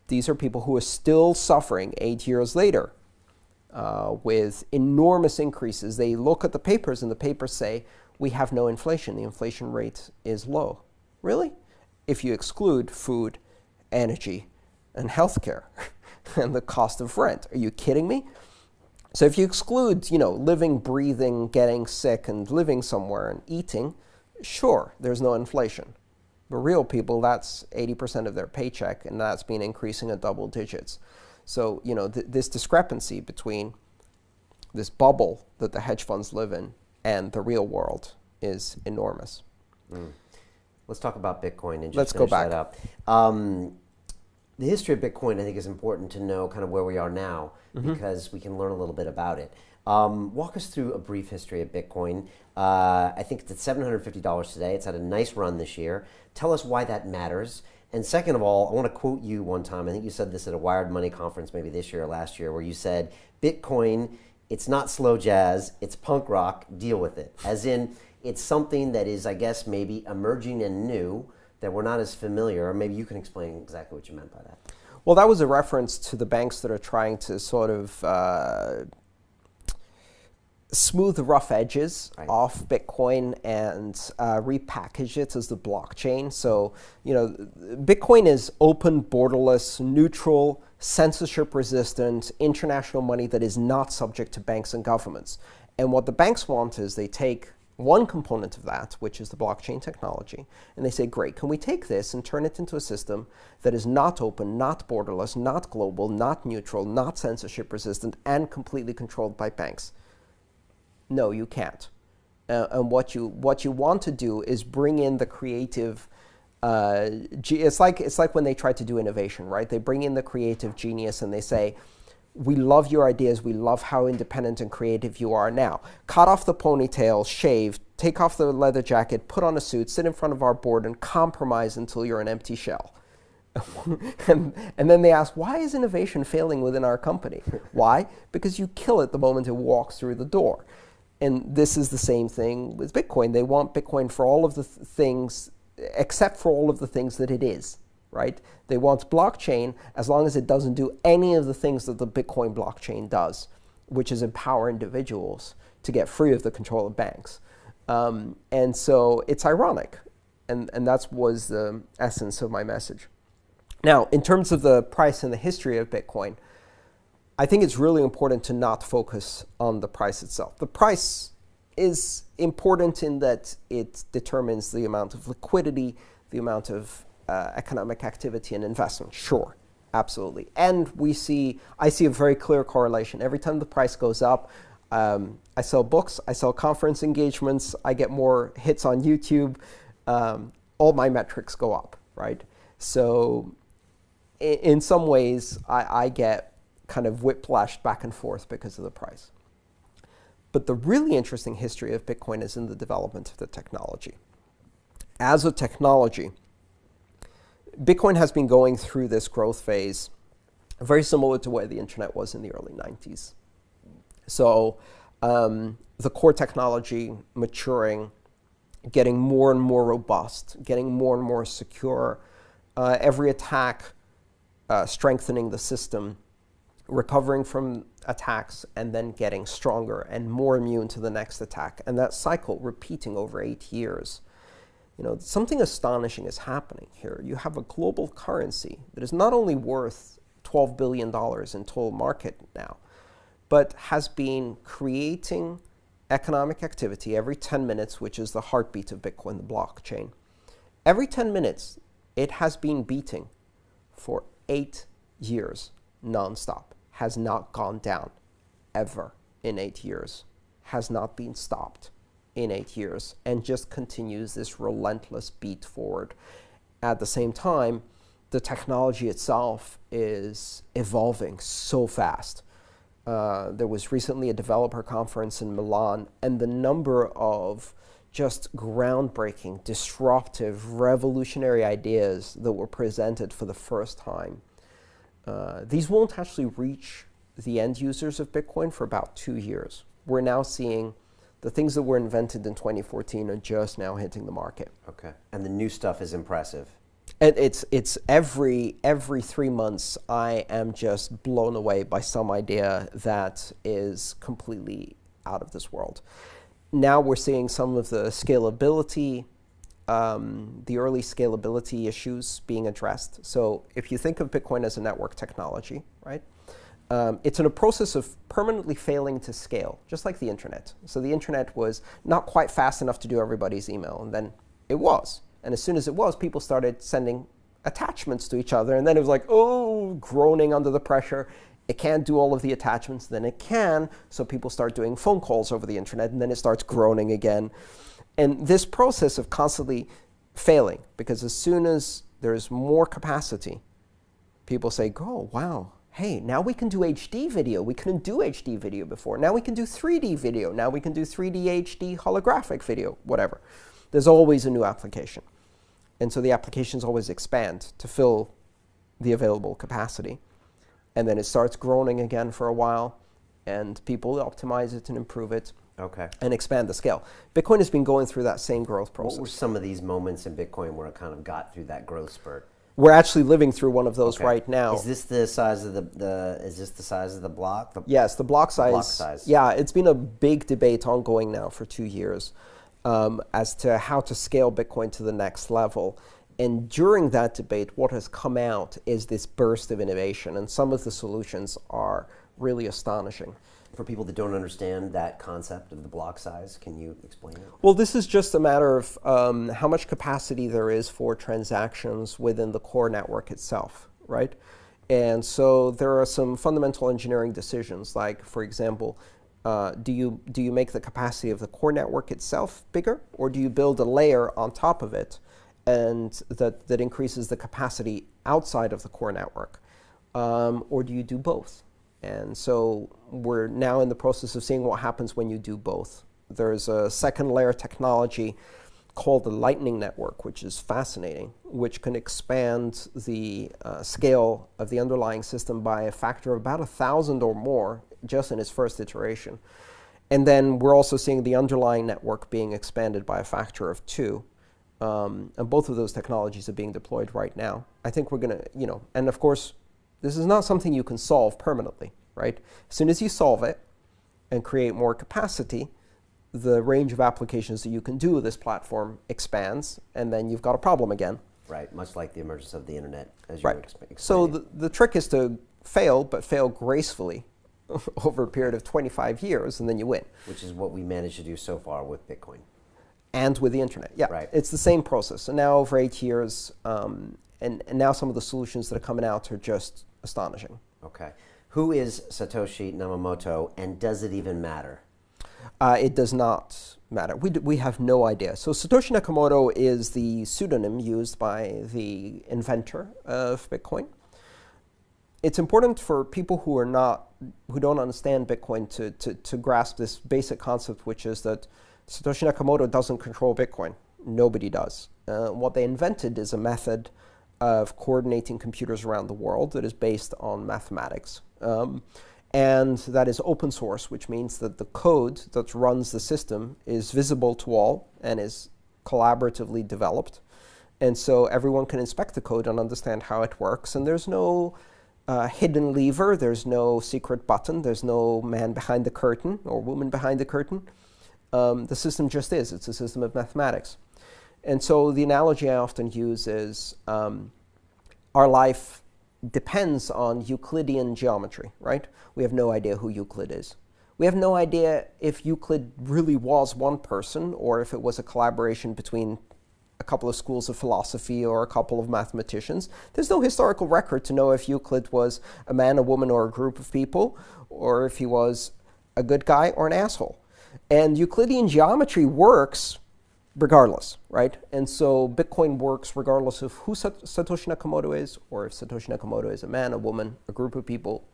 these are people who are still suffering 8 years later. With enormous increases. They look at the papers, and the papers say, we have no inflation. The inflation rate is low. Really? If you exclude food, energy, and healthcare, and the cost of rent. Are you kidding me? So if you exclude, living, breathing, getting sick, and living somewhere and eating, sure, there's no inflation. But real people, that's 80% of their paycheck, and that's been increasing at double digits. So, this discrepancy between this bubble that the hedge funds live in and the real world is enormous. Let's talk about Bitcoin and just Let's go back. That up. The history of Bitcoin, I think, is important to know kind of where we are now, because we can learn a little bit about it. Walk us through a brief history of Bitcoin. I think it's at $750 today. It's had a nice run this year. Tell us why that matters. And second of all, I want to quote you one time. I think you said this at a Wired Money conference maybe this year or last year, where you said, Bitcoin, it's not slow jazz, it's punk rock, deal with it. As in, it's something that is, I guess, maybe emerging and new that we're not as familiar, or maybe you can explain exactly what you meant by that. Well, that was a reference to the banks that are trying to sort of smooth the rough edges off Bitcoin and repackage it as the blockchain. So, Bitcoin is open, borderless, neutral, censorship resistant, international money that is not subject to banks and governments. And what the banks want is they take one component of that, which is the blockchain technology, and they say, great, can we take this and turn it into a system that is not open, not borderless, not global, not neutral, not censorship resistant, and completely controlled by banks? No, you can't. And what you want to do is bring in the creative. It's like when they try to do innovation, right? They bring in the creative genius and they say, we love your ideas. We love how independent and creative you are. Now, cut off the ponytail, shave, take off the leather jacket, put on a suit, sit in front of our board, and compromise until you're an empty shell. and then they ask, why is innovation failing within our company? Why? Because you kill it the moment it walks through the door. And this is the same thing with Bitcoin. They want Bitcoin for all of the things, except for all of the things that it is, right? They want blockchain as long as it doesn't do any of the things that the Bitcoin blockchain does, which is empower individuals to get free of the control of banks. And so it's ironic. And that was the essence of my message. Now, in terms of the price and the history of Bitcoin, I think it's really important to not focus on the price itself. The price is important in that it determines the amount of liquidity, the amount of economic activity and investment. Sure, absolutely. And I see a very clear correlation. Every time the price goes up, I sell books, I sell conference engagements, I get more hits on YouTube, all my metrics go up, right? So in some ways, I get kind of whiplashed back and forth because of the price. But the really interesting history of Bitcoin is in the development of the technology. As a technology, Bitcoin has been going through this growth phase very similar to where the internet was in the early 90s. So the core technology maturing, getting more and more robust, getting more and more secure, every attack strengthening the system, recovering from attacks and then getting stronger and more immune to the next attack. And that cycle repeating over 8 years. Something astonishing is happening here. You have a global currency that is not only worth $12 billion in total market now, but has been creating economic activity every 10 minutes, which is the heartbeat of Bitcoin, the blockchain. Every 10 minutes, it has been beating for 8 years nonstop. Has not gone down ever in 8 years, has not been stopped in 8 years, and just continues this relentless beat forward. At the same time, the technology itself is evolving so fast. There was recently a developer conference in Milan, and the number of just groundbreaking, disruptive, revolutionary ideas that were presented for the first time. These won't actually reach the end users of Bitcoin for about 2 years. We're now seeing the things that were invented in 2014 are just now hitting the market. Okay. And the new stuff is impressive. And it's every 3 months I am just blown away by some idea that is completely out of this world. Now we're seeing some of the scalability, the early scalability issues being addressed. So if you think of Bitcoin as a network technology, right? It's in a process of permanently failing to scale, just like the internet. So the internet was not quite fast enough to do everybody's email, and then it was. And as soon as it was, people started sending attachments to each other, and then it was like, oh, groaning under the pressure. It can't do all of the attachments, then it can, so people start doing phone calls over the internet, and then it starts groaning again. And this process of constantly failing, because as soon as there's more capacity, people say, oh, wow, hey, now we can do HD video. We couldn't do HD video before. Now we can do 3D video. Now we can do 3D HD holographic video, whatever. There's always a new application. And so the applications always expand to fill the available capacity. And then it starts groaning again for a while, and people optimize it and improve it. Okay. and expand the scale. Bitcoin has been going through that same growth process. What were some of these moments in Bitcoin where it kind of got through that growth spurt? We're actually living through one of those Okay. right now. Is this the size of the is this the size of the block? Yes, the block size. Block size. Yeah, it's been a big debate ongoing now for 2 years as to how to scale Bitcoin to the next level. And during that debate, what has come out is this burst of innovation, and some of the solutions are really astonishing. For people that don't understand that concept of the block size, can you explain it? Well, this is just a matter of how much capacity there is for transactions within the core network itself, right? And so there are some fundamental engineering decisions, like, for example, do you make the capacity of the core network itself bigger, or do you build a layer on top of it and that increases the capacity outside of the core network? Or do you do both? And so we're now in the process of seeing what happens when you do both. There's a second layer technology called the Lightning Network, which is fascinating, which can expand the scale of the underlying system by a factor of about 1,000 or more just in its first iteration. And then we're also seeing the underlying network being expanded by a factor of 2. And both of those technologies are being deployed right now. I think we're going to, and of course, this is not something you can solve permanently, right? As soon as you solve it and create more capacity, the range of applications that you can do with this platform expands, and then you've got a problem again. Right, much like the emergence of the internet, as you were explaining. So the trick is to fail, but fail gracefully over a period of 25 years, and then you win. Which is what we managed to do so far with Bitcoin. And with the internet, yeah. Right. It's the same process. And now over 8 years, and now some of the solutions that are coming out are just astonishing. Okay. Who is Satoshi Nakamoto, and does it even matter? It does not matter. We have no idea. So Satoshi Nakamoto is the pseudonym used by the inventor of Bitcoin. It's important for people who don't understand Bitcoin to grasp this basic concept, which is that Satoshi Nakamoto doesn't control Bitcoin. Nobody does. What they invented is a method of coordinating computers around the world that is based on mathematics. And that is open source, which means that the code that runs the system is visible to all and is collaboratively developed. And so everyone can inspect the code and understand how it works. And there's no hidden lever, there's no secret button, there's no man behind the curtain or woman behind the curtain. The system just is. It's a system of mathematics. And so the analogy I often use is our life depends on Euclidean geometry, right? We have no idea who Euclid is. We have no idea if Euclid really was one person or if it was a collaboration between a couple of schools of philosophy or a couple of mathematicians. There's no historical record to know if Euclid was a man, a woman, or a group of people, or if he was a good guy or an asshole. And Euclidean geometry works regardless, right? And so Bitcoin works regardless of who Satoshi Nakamoto is, or if Satoshi Nakamoto is a man, a woman, a group of people,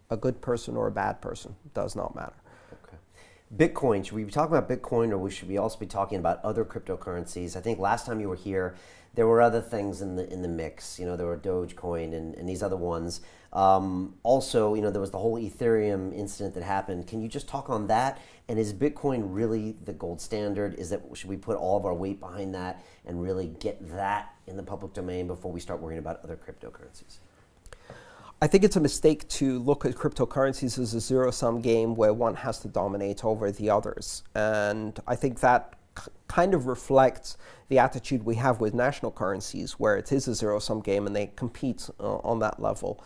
a good person or a bad person. It does not matter. Okay. Bitcoin, should we be talking about Bitcoin, or should we also be talking about other cryptocurrencies? I think last time you were here, there were other things in the mix. There were Dogecoin and these other ones. Also, there was the whole Ethereum incident that happened. Can you just talk on that? And is Bitcoin really the gold standard? Should we put all of our weight behind that and really get that in the public domain before we start worrying about other cryptocurrencies? I think it's a mistake to look at cryptocurrencies as a zero-sum game where one has to dominate over the others. And I think that kind of reflects the attitude we have with national currencies, where it is a zero-sum game and they compete on that level.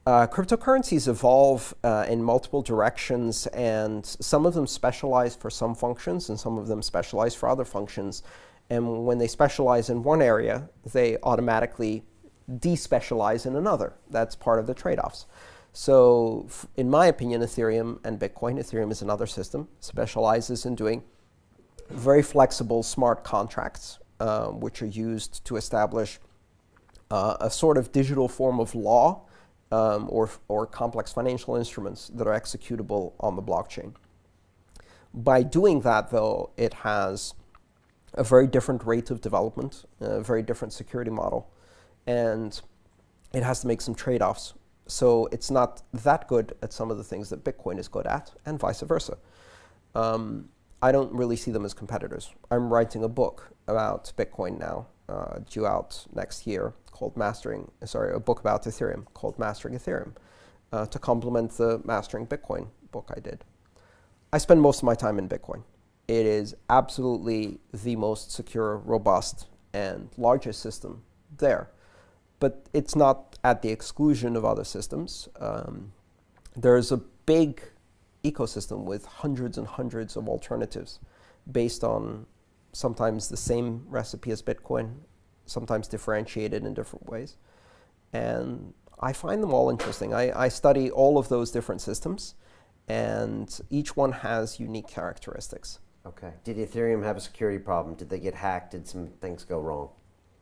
Cryptocurrencies evolve in multiple directions, and some of them specialize for some functions and some of them specialize for other functions. And when they specialize in one area, they automatically despecialize in another. That's part of the trade-offs. So in my opinion, Ethereum and Bitcoin, Ethereum is another system, specializes in doing very flexible smart contracts, which are used to establish a sort of digital form of law or complex financial instruments that are executable on the blockchain. By doing that, though, it has a very different rate of development, a very different security model, and it has to make some trade-offs. So it's not that good at some of the things that Bitcoin is good at, and vice versa. I don't really see them as competitors. I'm writing a book about Bitcoin now, due out next year, called a book about Ethereum called Mastering Ethereum, to complement the Mastering Bitcoin book I did. I spend most of my time in Bitcoin. It is absolutely the most secure, robust, and largest system there. But it's not at the exclusion of other systems. There's a big ecosystem with hundreds and hundreds of alternatives based on sometimes the same recipe as Bitcoin, sometimes differentiated in different ways. And I find them all interesting. I study all of those different systems, and each one has unique characteristics. Okay. Did Ethereum have a security problem? Did they get hacked? Did some things go wrong?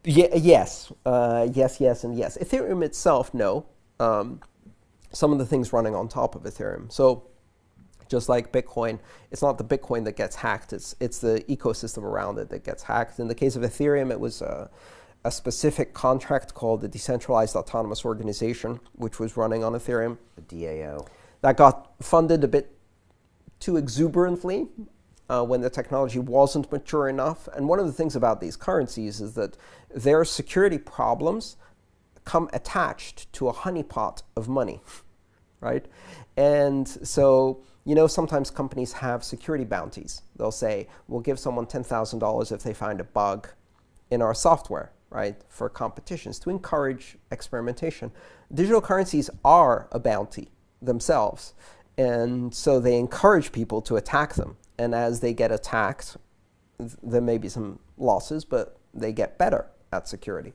Yes. Yes, and yes. Ethereum itself, no. Some of the things running on top of Ethereum. So just like Bitcoin, it's not the Bitcoin that gets hacked, it's the ecosystem around it that gets hacked. In the case of Ethereum, it was a specific contract called the Decentralized Autonomous Organization, which was running on Ethereum. The DAO. That got funded a bit too exuberantly when the technology wasn't mature enough. And one of the things about these currencies is that their security problems come attached to a honeypot of money, right? And so, sometimes companies have security bounties. They'll say, we'll give someone $10,000 if they find a bug in our software, right, for competitions to encourage experimentation. Digital currencies are a bounty themselves, and so they encourage people to attack them. And as they get attacked, there may be some losses, but they get better at security.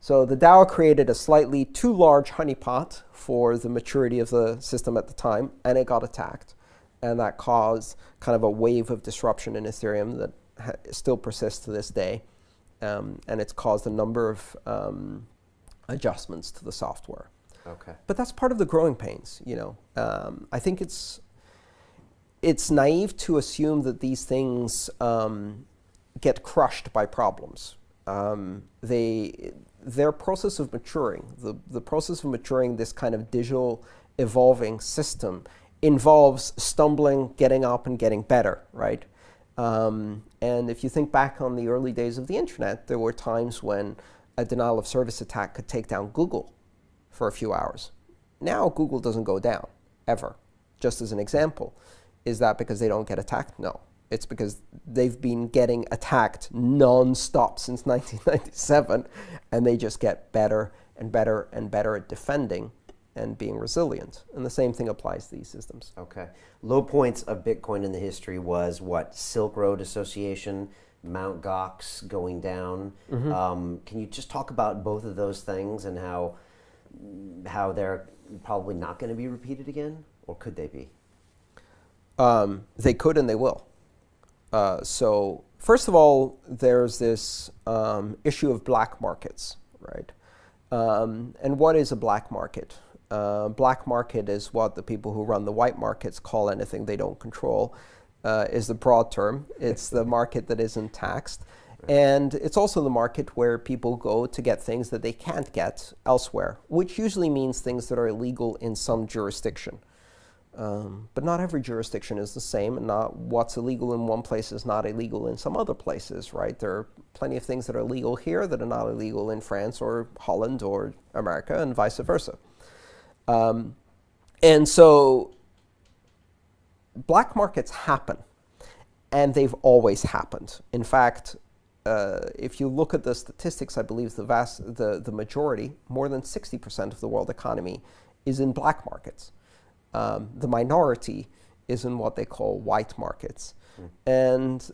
So the DAO created a slightly too large honeypot for the maturity of the system at the time, and it got attacked. And that caused kind of a wave of disruption in Ethereum that still persists to this day. And it's caused a number of adjustments to the software. Okay. But that's part of the growing pains, I think it's naive to assume that these things get crushed by problems. Their process of maturing, the process of maturing this kind of digital evolving system involves stumbling, getting up, and getting better, right? And if you think back on the early days of the internet, there were times when a denial of service attack could take down Google for a few hours. Now Google doesn't go down, ever. Just as an example. Is that because they don't get attacked? No. It's because they've been getting attacked non-stop since 1997, and they just get better and better and better at defending and being resilient. And the same thing applies to these systems. Okay. Low points of Bitcoin in the history was what? Silk Road Association, Mt. Gox going down. Mm-hmm. Can you just talk about both of those things and how they're probably not going to be repeated again? Or could they be? They could and they will. So first of all, there's this issue of black markets, right? And what is a black market? Black market is what the people who run the white markets call anything they don't control, is the broad term. It's the market that isn't taxed. And it's also the market where people go to get things that they can't get elsewhere, which usually means things that are illegal in some jurisdiction. But not every jurisdiction is the same, and not what's illegal in one place is not illegal in some other places, right? There are plenty of things that are legal here that are not illegal in France or Holland or America, and vice versa. And so black markets happen, and they've always happened. In fact, if you look at the statistics, I believe the majority, more than 60% of the world economy is in black markets. The minority is in what they call white markets. And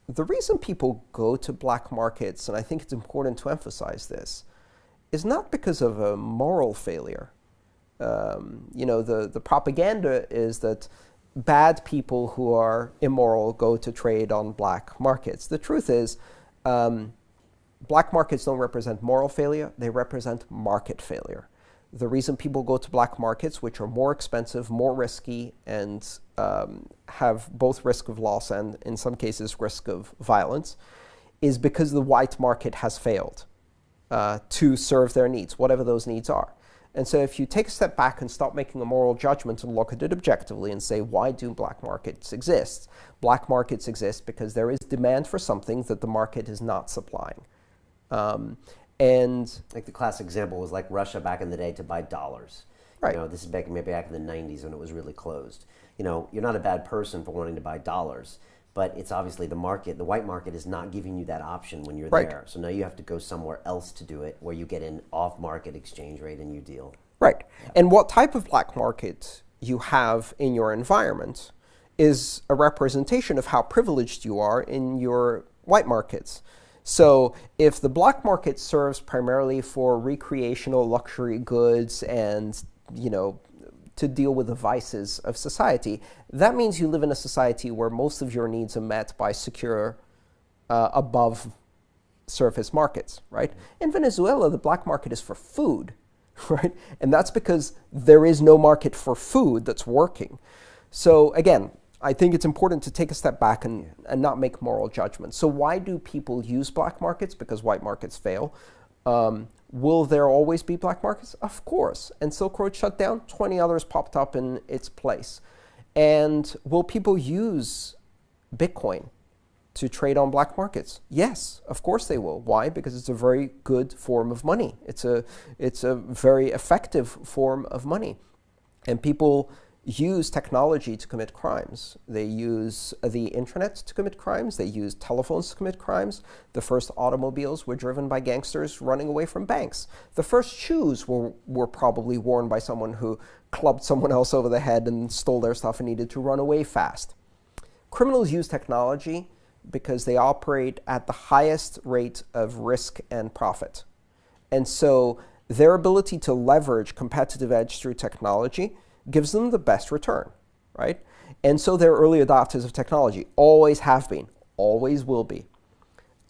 the reason people go to black markets, and I think it's important to emphasize this, is not because of a moral failure. The propaganda is that bad people who are immoral go to trade on black markets. The truth is, black markets don't represent moral failure, they represent market failure. The reason people go to black markets, which are more expensive, more risky, and have both risk of loss and, in some cases, risk of violence, is because the white market has failed to serve their needs, whatever those needs are. And so if you take a step back and stop making a moral judgment and look at it objectively and say, why do black markets exist? Black markets exist because there is demand for something that the market is not supplying. And like the classic example was like Russia back in the day to buy dollars. Right. You know, this is maybe back in the 90s when it was really closed. You know, you're not a bad person for wanting to buy dollars, but it's obviously the market, the white market is not giving you that option when you're Right. there. So now you have to go somewhere else to do it where you get an off-market exchange rate and you deal. Right. Yeah. And what type of black market you have in your environment is a representation of how privileged you are in your white markets. So if the black market serves primarily for recreational luxury goods and, you know, to deal with the vices of society, that means you live in a society where most of your needs are met by secure, above surface markets, right? In Venezuela, the black market is for food, right? And that's because there is no market for food that's working. So again, I think it's important to take a step back and not make moral judgments. So why do people use black markets? Because white markets fail. Will there always be black markets? Of course. And Silk Road shut down, 20 others popped up in its place. And will people use Bitcoin to trade on black markets? Yes, of course they will. Why? Because it's a very good form of money. It's a very effective form of money. And people use technology to commit crimes. They use the internet to commit crimes. They use telephones to commit crimes. The first automobiles were driven by gangsters running away from banks. The first shoes were probably worn by someone who clubbed someone else over the head and stole their stuff and needed to run away fast. Criminals use technology because they operate at the highest rate of risk and profit. And so their ability to leverage competitive edge through technology gives them the best return, right? And so they're early adopters of technology, always have been, always will be.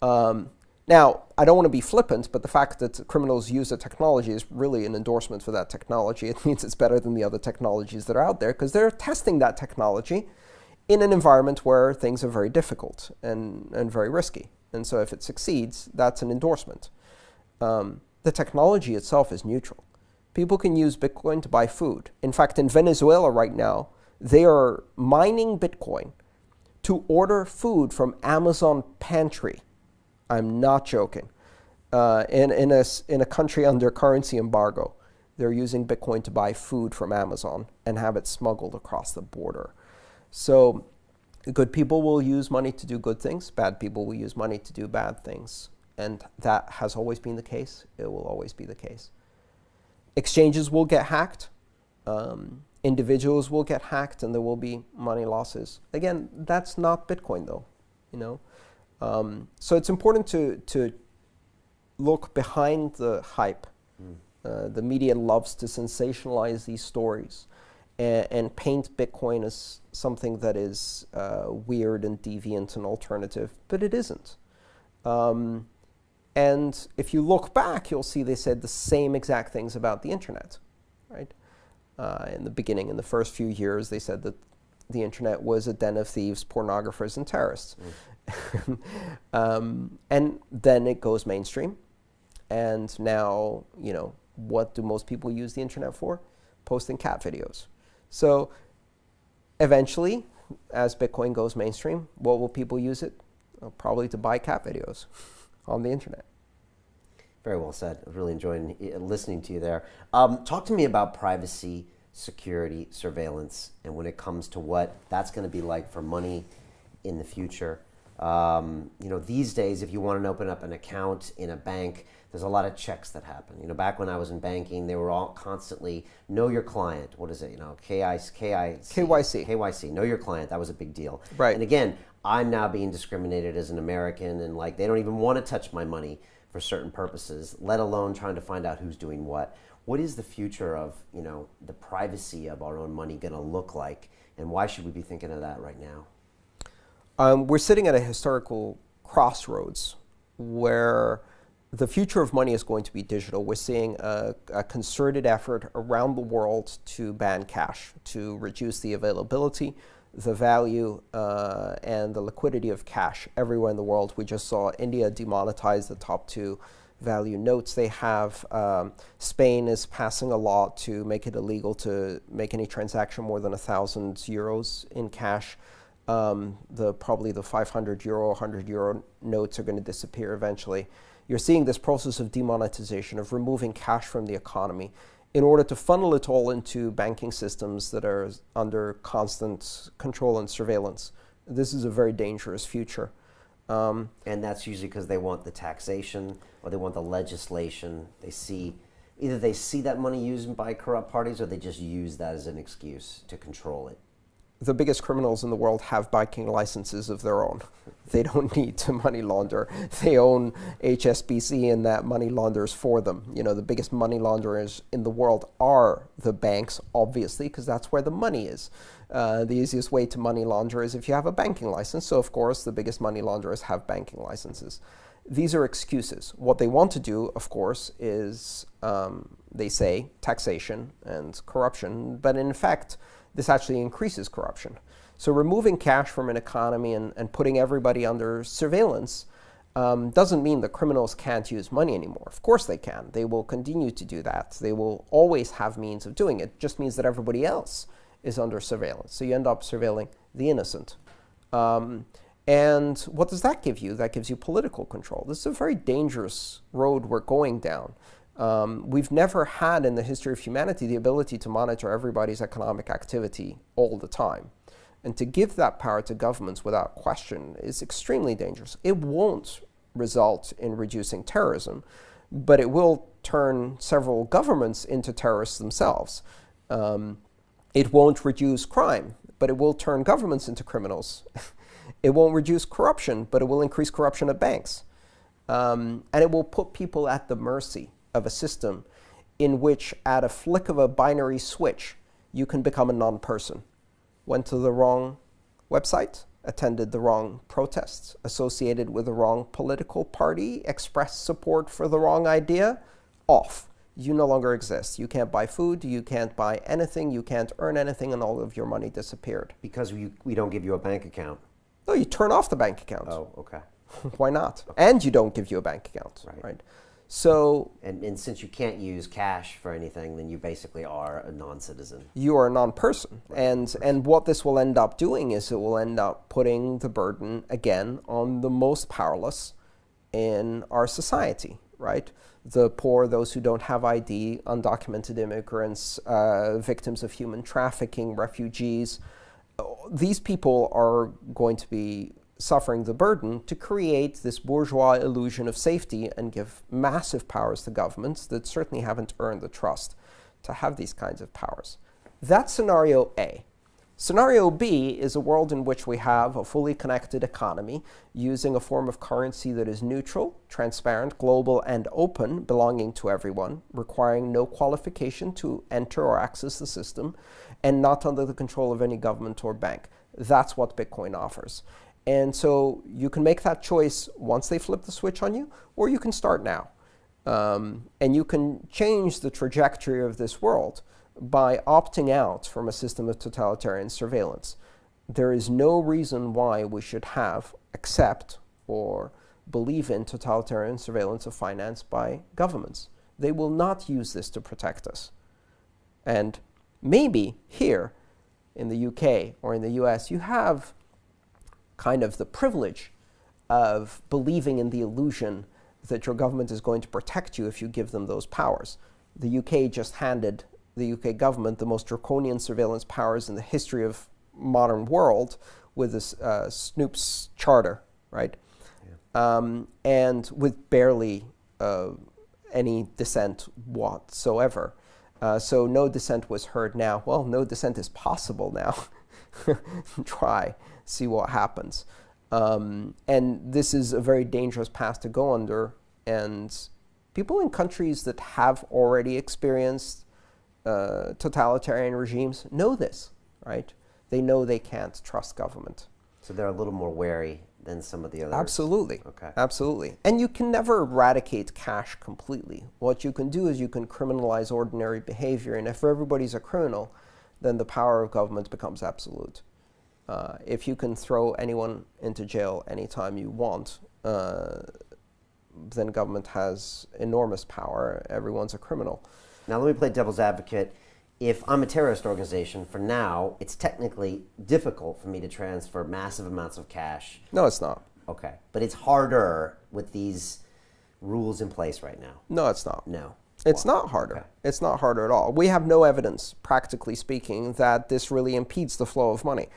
Now, I don't want to be flippant, but the fact that criminals use the technology is really an endorsement for that technology. It means it's better than the other technologies that are out there because they're testing that technology in an environment where things are very difficult and very risky. And so if it succeeds, that's an endorsement. The technology itself is neutral. People can use Bitcoin to buy food. In fact, in Venezuela right now, they are mining Bitcoin to order food from Amazon Pantry. I'm not joking. In a country under currency embargo, they're using Bitcoin to buy food from Amazon and have it smuggled across the border. So good people will use money to do good things. Bad people will use money to do bad things. And that has always been the case. It will always be the case. Exchanges will get hacked. Individuals will get hacked, and there will be money losses. Again, that's not Bitcoin, though. You know, so it's important to look behind the hype. The media loves to sensationalize these stories and paint Bitcoin as something that is weird and deviant and alternative, but it isn't. And if you look back, you'll see they said the same exact things about the internet, right? In the beginning, in the first few years, they said that the internet was a den of thieves, pornographers, and terrorists. And then it goes mainstream. And now, you know, what do most people use the internet for? Posting cat videos. So eventually, as Bitcoin goes mainstream, what will people use it? Well, probably to buy cat videos on the internet. Very well said. I was really enjoying listening to you there. Talk to me about privacy, security, surveillance, and when it comes to what that's going to be like for money in the future. You know, these days, if you want to open up an account in a bank, there's a lot of checks that happen. You know, back when I was in banking, they were all constantly, know your client. What is it? You know, KYC, know your client. That was a big deal. Right. And again, I'm now being discriminated as an American, and like they don't even want to touch my money for certain purposes, let alone trying to find out who's doing what. What is the future of, you know, the privacy of our own money going to look like, and why should we be thinking of that right now? We're sitting at a historical crossroads where the future of money is going to be digital. We're seeing a concerted effort around the world to ban cash, to reduce the availability, the value, and the liquidity of cash everywhere in the world. We just saw India demonetize the top 2 value notes they have. Spain is passing a law to make it illegal to make any transaction more than 1,000 euros in cash. Probably the 500 euro, 100 euro notes are going to disappear eventually. You're seeing this process of demonetization, of removing cash from the economy in order to funnel it all into banking systems that are under constant control and surveillance. This is a very dangerous future. And that's usually because they want the taxation or they want the legislation. Either they see that money used by corrupt parties or they just use that as an excuse to control it. The biggest criminals in the world have banking licenses of their own. They don't need to money launder. They own HSBC and that money launders for them. You know, the biggest money launderers in the world are the banks, obviously, because that's where the money is. The easiest way to money launder is if you have a banking license. So, of course, the biggest money launderers have banking licenses. These are excuses. What they want to do, of course, is, they say, taxation and corruption. But in fact, this actually increases corruption. So removing cash from an economy and putting everybody under surveillance doesn't mean the criminals can't use money anymore. Of course they can. They will continue to do that. They will always have means of doing it. It just means that everybody else is under surveillance. So you end up surveilling the innocent. And what does that give you? That gives you political control. This is a very dangerous road we're going down. We've never had in the history of humanity the ability to monitor everybody's economic activity all the time. And to give that power to governments without question is extremely dangerous. It won't result in reducing terrorism, but it will turn several governments into terrorists themselves. It won't reduce crime, but it will turn governments into criminals. It won't reduce corruption, but it will increase corruption at banks. And it will put people at the mercy of a system in which at a flick of a binary switch, you can become a non-person. Went to the wrong website, attended the wrong protests, associated with the wrong political party, expressed support for the wrong idea, off. You no longer exist. You can't buy food, you can't buy anything, you can't earn anything, and all of your money disappeared. Because we don't give you a bank account. No, you turn off the bank account. Oh, okay. Why not? Okay. And you don't give you a bank account, right? So, and since you can't use cash for anything, then you basically are a non-citizen. You are a non-person. Right. And what this will end up doing is it will end up putting the burden, again, on the most powerless in our society, right? The poor, those who don't have ID, undocumented immigrants, victims of human trafficking, refugees. These people are going to be suffering the burden to create this bourgeois illusion of safety and give massive powers to governments that certainly haven't earned the trust to have these kinds of powers. That's scenario A. Scenario B is a world in which we have a fully connected economy using a form of currency that is neutral, transparent, global, and open, belonging to everyone, requiring no qualification to enter or access the system, and not under the control of any government or bank. That's what Bitcoin offers. And so you can make that choice once they flip the switch on you, or you can start now. And you can change the trajectory of this world by opting out from a system of totalitarian surveillance. There is no reason why we should accept or believe in totalitarian surveillance of finance by governments. They will not use this to protect us. And maybe here in the UK or in the US, you have kind of the privilege of believing in the illusion that your government is going to protect you if you give them those powers. The UK just handed the UK government the most draconian surveillance powers in the history of modern world with this Snoop's charter, right? Yeah. And with barely any dissent whatsoever. So no dissent was heard now. Well, no dissent is possible now. Try, see what happens. And this is a very dangerous path to go under. And people in countries that have already experienced totalitarian regimes know this, right? They know they can't trust government. So they're a little more wary than some of the others. Absolutely. Okay. Absolutely. And you can never eradicate cash completely. What you can do is you can criminalize ordinary behavior. And if everybody's a criminal, then the power of government becomes absolute. If you can throw anyone into jail anytime you want, then government has enormous power. Everyone's a criminal. Now, let me play devil's advocate. If I'm a terrorist organization, for now, it's technically difficult for me to transfer massive amounts of cash. No, it's not. Okay. But it's harder with these rules in place right now. No, it's not. No. It's not harder. Okay. It's not harder at all. We have no evidence, practically speaking, that this really impedes the flow of money.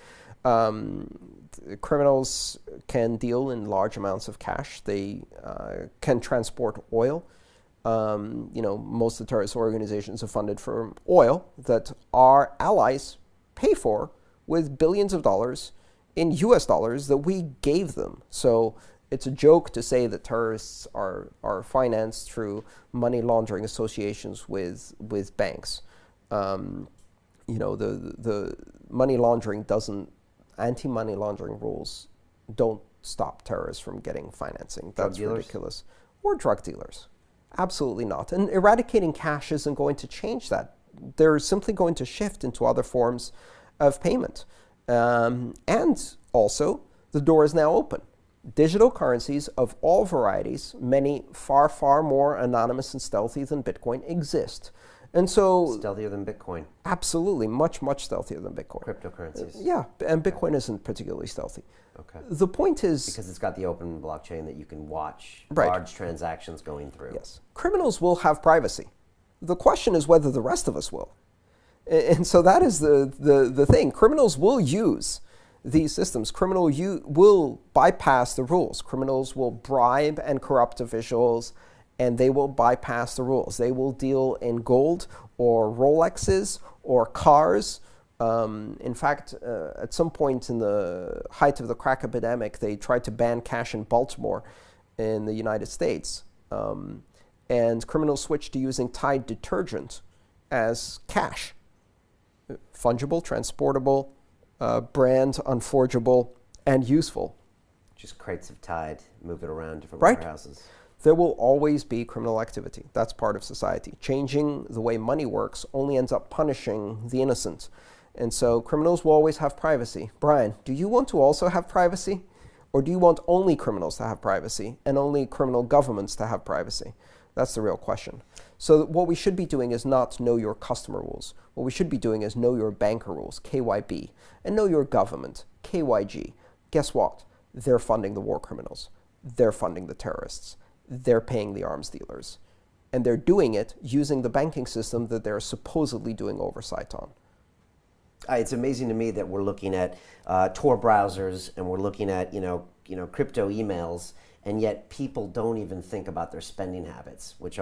Criminals can deal in large amounts of cash. They can transport oil. Most of the terrorist organizations are funded from oil that our allies pay for with billions of dollars in US dollars that we gave them. So it's a joke to say that terrorists are financed through money laundering associations with banks. The money laundering anti-money laundering rules don't stop terrorists from getting financing. That's ridiculous. Or drug dealers. Absolutely not. And eradicating cash isn't going to change that. They're simply going to shift into other forms of payment. And also, the door is now open. Digital currencies of all varieties, many far, far more anonymous and stealthy than Bitcoin, exist. And so... Stealthier than Bitcoin. Absolutely. Much, much stealthier than Bitcoin. Cryptocurrencies. Yeah, and Bitcoin isn't particularly stealthy. Okay. The point is... Because it's got the open blockchain that you can watch Right. large transactions going through. Yes. Criminals will have privacy. The question is whether the rest of us will. And so that is the thing. Criminals will use these systems. Criminals will bypass the rules. Criminals will bribe and corrupt officials, and they will bypass the rules. They will deal in gold or Rolexes or cars. In fact, at some point in the height of the crack epidemic, they tried to ban cash in Baltimore in the United States. And criminals switched to using Tide detergent as cash. Fungible, transportable, brand unforgeable, and useful. Just crates of Tide, move it around different Right. warehouses. There will always be criminal activity. That's part of society. Changing the way money works only ends up punishing the innocent. And so criminals will always have privacy. Brian, do you want to also have privacy? Or do you want only criminals to have privacy and only criminal governments to have privacy? That's the real question. So what we should be doing is not know your customer rules. What we should be doing is know your banker rules, KYB, and know your government, KYG. Guess what? They're funding the war criminals. They're funding the terrorists. They're paying the arms dealers. And they're doing it using the banking system that they're supposedly doing oversight on. It's amazing to me that we're looking at Tor browsers and we're looking at crypto emails, and yet people don't even think about their spending habits, which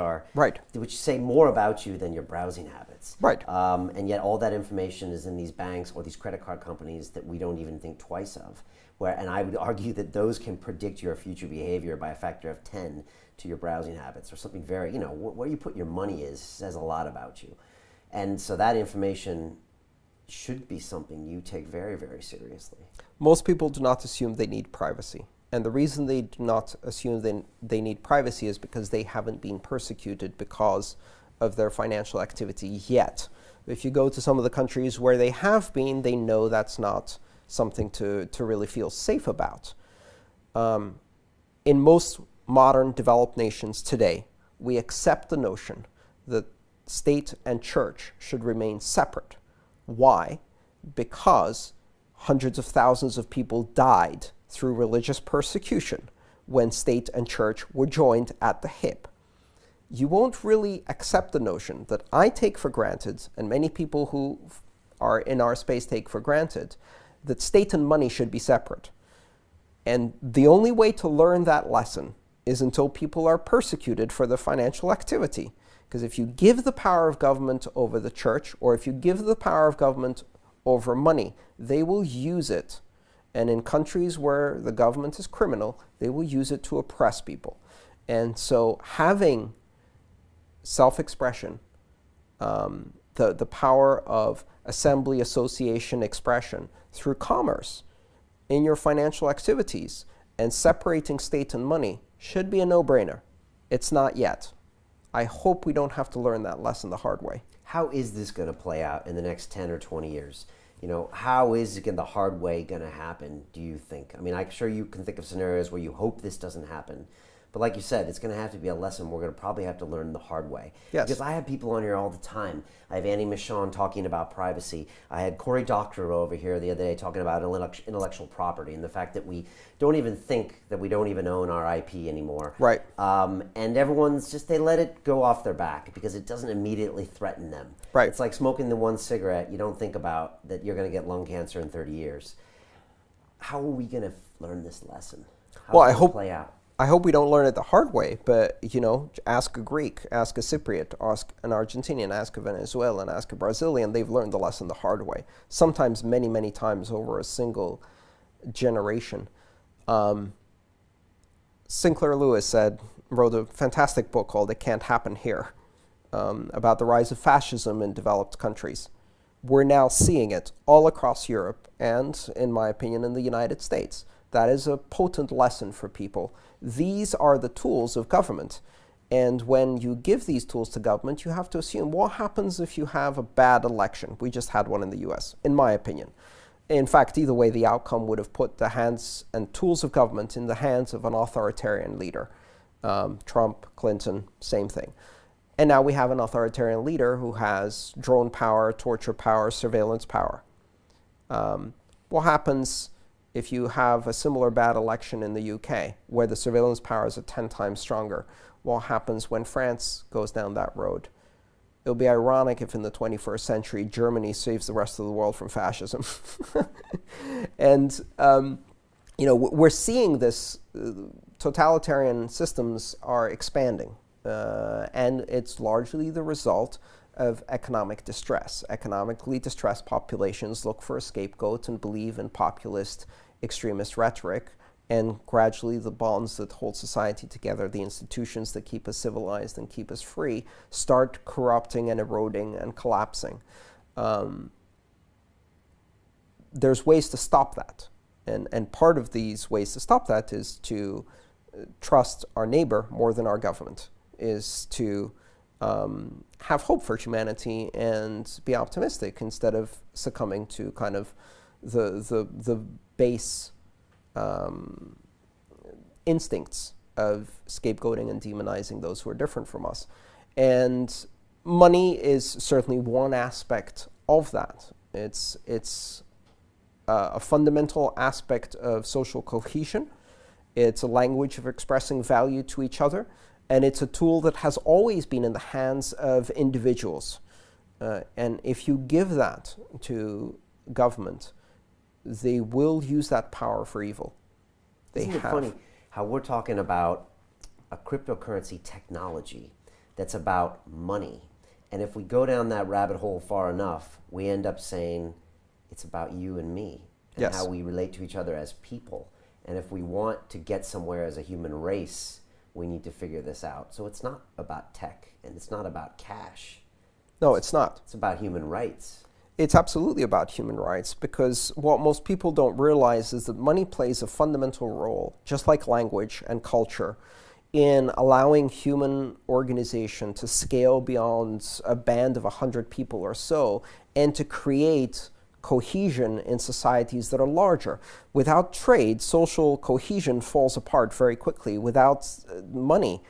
say more about you than your browsing habits. Right. And yet all that information is in these banks or these credit card companies that we don't even think twice of. And I would argue that those can predict your future behavior by a factor of 10 to your browsing habits, or something very, where you put your money says a lot about you. And so that information should be something you take very, very seriously. Most people do not assume they need privacy. And the reason they do not assume they need privacy is because they haven't been persecuted because of their financial activity yet. If you go to some of the countries where they have been, they know that's not something to really feel safe about. In most modern developed nations today, we accept the notion that state and church should remain separate. Why? Because hundreds of thousands of people died through religious persecution when state and church were joined at the hip. You won't really accept the notion that I take for granted, and many people who are in our space take for granted, that state and money should be separate. And the only way to learn that lesson is until people are persecuted for their financial activity. Because if you give the power of government over the church, or if you give the power of government over money, they will use it. And in countries where the government is criminal, they will use it to oppress people. And so having self-expression, the power of assembly, association, expression through commerce in your financial activities and separating state and money should be a no-brainer. It's not yet. I hope we don't have to learn that lesson the hard way. How is this going to play out in the next 10 or 20 years? How is the hard way going to happen, do you think? I mean, I'm sure you can think of scenarios where you hope this doesn't happen, But like you said, it's going to have to be a lesson we're going to probably have to learn the hard way. Yes. Because I have people on here all the time. I have Annie Michon talking about privacy. I had Cory Doctorow over here the other day talking about intellectual property and the fact that we don't even think that we don't even own our IP anymore. Right. And everyone's just, they let it go off their back because it doesn't immediately threaten them. Right. It's like smoking the one cigarette. You don't think about that you're going to get lung cancer in 30 years. How are we going to learn this lesson? How Well, does it play out? I hope we don't learn it the hard way, but, you know, ask a Greek, ask a Cypriot, ask an Argentinian, ask a Venezuelan, ask a Brazilian. They've learned the lesson the hard way, sometimes many, many times over a single generation. Sinclair Lewis wrote a fantastic book called It Can't Happen Here, about the rise of fascism in developed countries. We're now seeing it all across Europe and, in my opinion, in the United States. That is a potent lesson for people. These are the tools of government. And when you give these tools to government, you have to assume what happens if you have a bad election. We just had one in the US, in my opinion. In fact, either way, the outcome would have put the hands and tools of government in the hands of an authoritarian leader. Trump, Clinton, same thing. And now we have an authoritarian leader who has drone power, torture power, surveillance power. What happens if you have a similar bad election in the UK, where the surveillance powers are 10 times stronger? What happens when France goes down that road? It'll be ironic if in the 21st century, Germany saves the rest of the world from fascism. And, you know, we're seeing this. Totalitarian systems are expanding. And it's largely the result of economic distress. Economically distressed populations look for a scapegoat and believe in populist extremist rhetoric, and gradually the bonds that hold society together, the institutions that keep us civilized and keep us free, start corrupting and eroding and collapsing. There's ways to stop that. And part of these ways to stop that is to trust our neighbor more than our government, is to have hope for humanity and be optimistic instead of succumbing to kind of the base instincts of scapegoating and demonizing those who are different from us. And money is certainly one aspect of that. It's a fundamental aspect of social cohesion. It's a language of expressing value to each other. And it's a tool that has always been in the hands of individuals. And if you give that to government, they will use that power for evil. Isn't it funny how we're talking about a cryptocurrency technology that's about money? And if we go down that rabbit hole far enough, we end up saying it's about you and me and Yes. how we relate to each other as people. And if we want to get somewhere as a human race, we need to figure this out. So it's not about tech and it's not about cash. No, it's not. It's about human rights. It's absolutely about human rights, because what most people don't realize is that money plays a fundamental role, just like language and culture, in allowing human organization to scale beyond a band of 100 people or so and to create cohesion in societies that are larger. Without trade, social cohesion falls apart very quickly. Without money,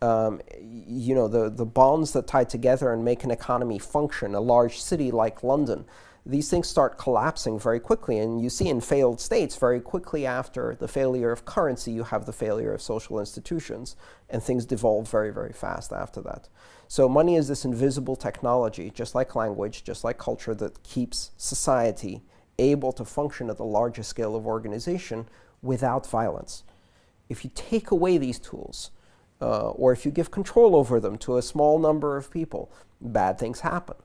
you know, the bonds that tie together and make an economy function, a large city like London, these things start collapsing very quickly. And you see in failed states, very quickly after the failure of currency, you have the failure of social institutions, and things devolve very, very fast after that. So money is this invisible technology, just like language, just like culture, that keeps society able to function at the largest scale of organization without violence. If you take away these tools, or if you give control over them to a small number of people, bad things happen.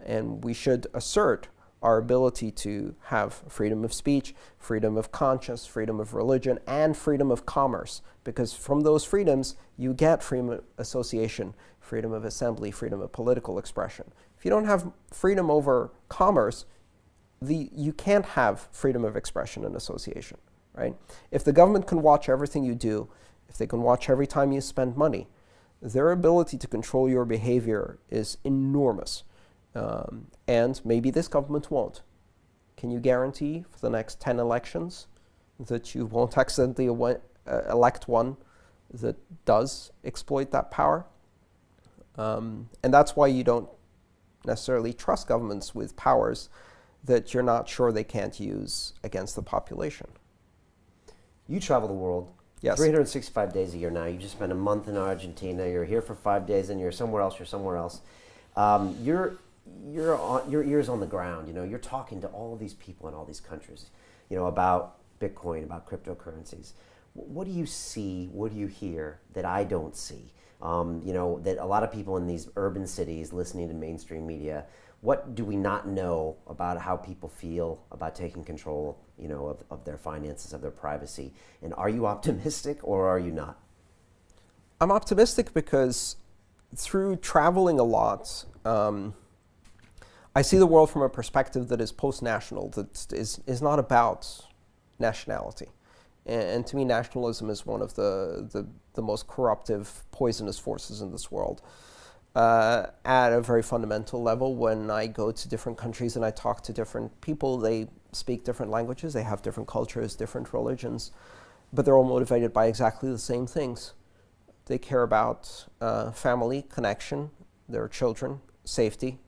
And we should assert our ability to have freedom of speech, freedom of conscience, freedom of religion, and freedom of commerce. Because from those freedoms, you get freedom of association, freedom of assembly, freedom of political expression. If you don't have freedom over commerce, you can't have freedom of expression and association, right? If the government can watch everything you do, if they can watch every time you spend money, their ability to control your behavior is enormous. And maybe this government won't. Can you guarantee for the next 10 elections that you won't accidentally elect one that does exploit that power. And that's why you don't necessarily trust governments with powers that you're not sure they can't use against the population. You travel the world. Yes. 365 days a year now. You just spent a month in Argentina. You're here for 5 days, and you're somewhere else. Your ears on the ground. You know, you're talking to all of these people in all these countries, you know, about Bitcoin, about cryptocurrencies. What do you see? What do you hear that I don't see? You know, that a lot of people in these urban cities listening to mainstream media, what do we not know about how people feel about taking control, you know, of their finances, of their privacy? And are you optimistic or are you not? I'm optimistic because through traveling a lot, I see the world from a perspective that is post-national, that is not about nationality. And to me, nationalism is one of the most corruptive, poisonous forces in this world. At a very fundamental level, when I go to different countries and I talk to different people, they speak different languages, they have different cultures, different religions, but they're all motivated by exactly the same things. They care about family, connection, their children, safety,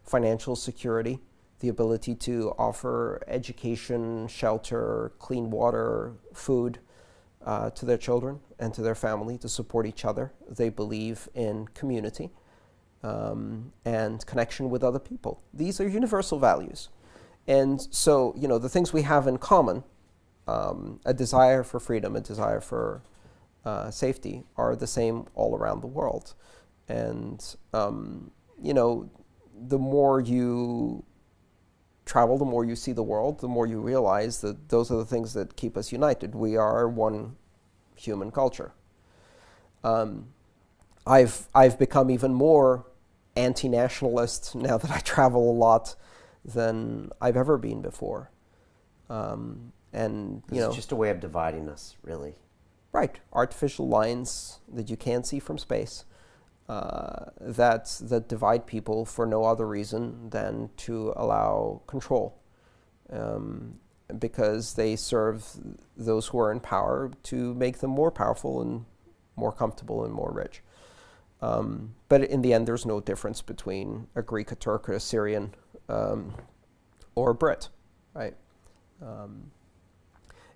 financial security, the ability to offer education, shelter, clean water, food to their children and to their family, to support each other. They believe in community and connection with other people. These are universal values. And so, you know, the things we have in common, a desire for freedom, a desire for safety, are the same all around the world. And, you know, the more you travel, the more you see the world, the more you realize that those are the things that keep us united. We are one human culture. I've become even more anti-nationalist now that I travel a lot than I've ever been before. And you know, it's just a way of dividing us, really. Right, artificial lines that you can't see from space. That divide people for no other reason than to allow control, because they serve those who are in power to make them more powerful and more comfortable and more rich. But in the end, there's no difference between a Greek, a Turk, or a Syrian, or a Brit, right?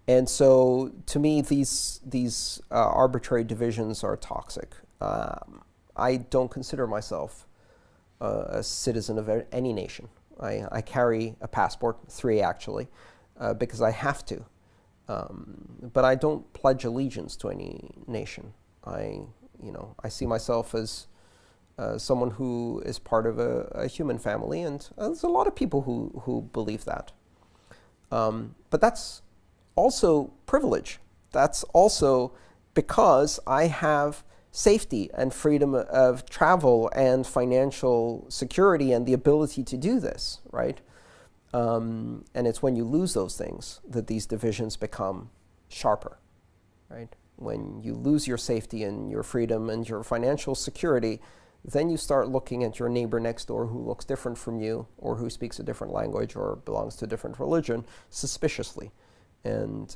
And so, to me, these arbitrary divisions are toxic. I don't consider myself a citizen of any nation. I carry a passport, 3 actually, because I have to. But I don't pledge allegiance to any nation. I see myself as someone who is part of a human family, and there's a lot of people who believe that. But that's also privilege. That's also because I have safety and freedom of travel and financial security and the ability to do this, right? And it's when you lose those things that these divisions become sharper, right? When you lose your safety and your freedom and your financial security, then you start looking at your neighbor next door who looks different from you, or who speaks a different language or belongs to a different religion, suspiciously. And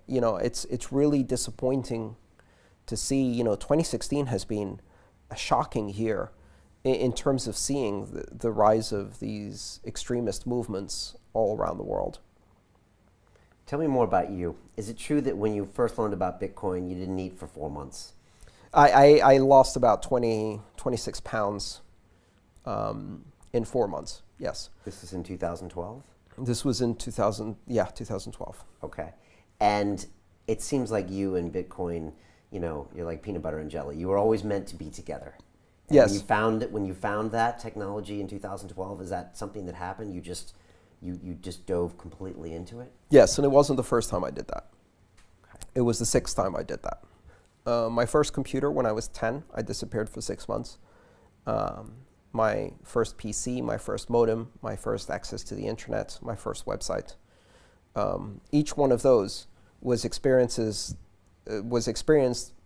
you know, it's really disappointing to see. You know, 2016 has been a shocking year in terms of seeing the rise of these extremist movements all around the world. Tell me more about you. Is it true that when you first learned about Bitcoin, you didn't eat for 4 months? I lost about 26 pounds in 4 months, yes. This is in 2012? This was in 2012. Okay. And it seems like you and Bitcoin, you know, you're like peanut butter and jelly. You were always meant to be together. And yes. When you found that technology in 2012, is that something that happened? You just dove completely into it? Yes, and it wasn't the first time I did that. Okay. It was the 6th time I did that. My first computer, when I was 10, I disappeared for 6 months. My first PC, my first modem, my first access to the internet, my first website. Each one of those was experienced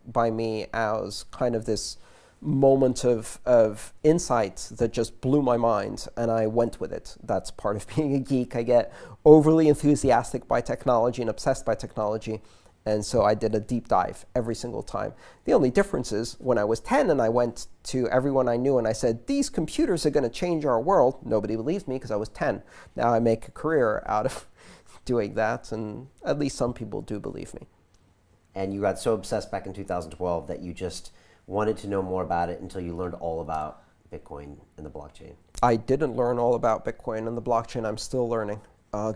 by me as kind of this moment of insight that just blew my mind, and I went with it. That's part of being a geek. I get overly enthusiastic by technology and obsessed by technology, And so I did a deep dive every single time. The only difference is when I was 10 and I went to everyone I knew and I said, these computers are going to change our world, nobody believed me because I was 10. Now I make a career out of doing that, and at least some people do believe me. And you got so obsessed back in 2012 that you just wanted to know more about it until you learned all about Bitcoin and the blockchain. I didn't learn all about Bitcoin and the blockchain. I'm still learning.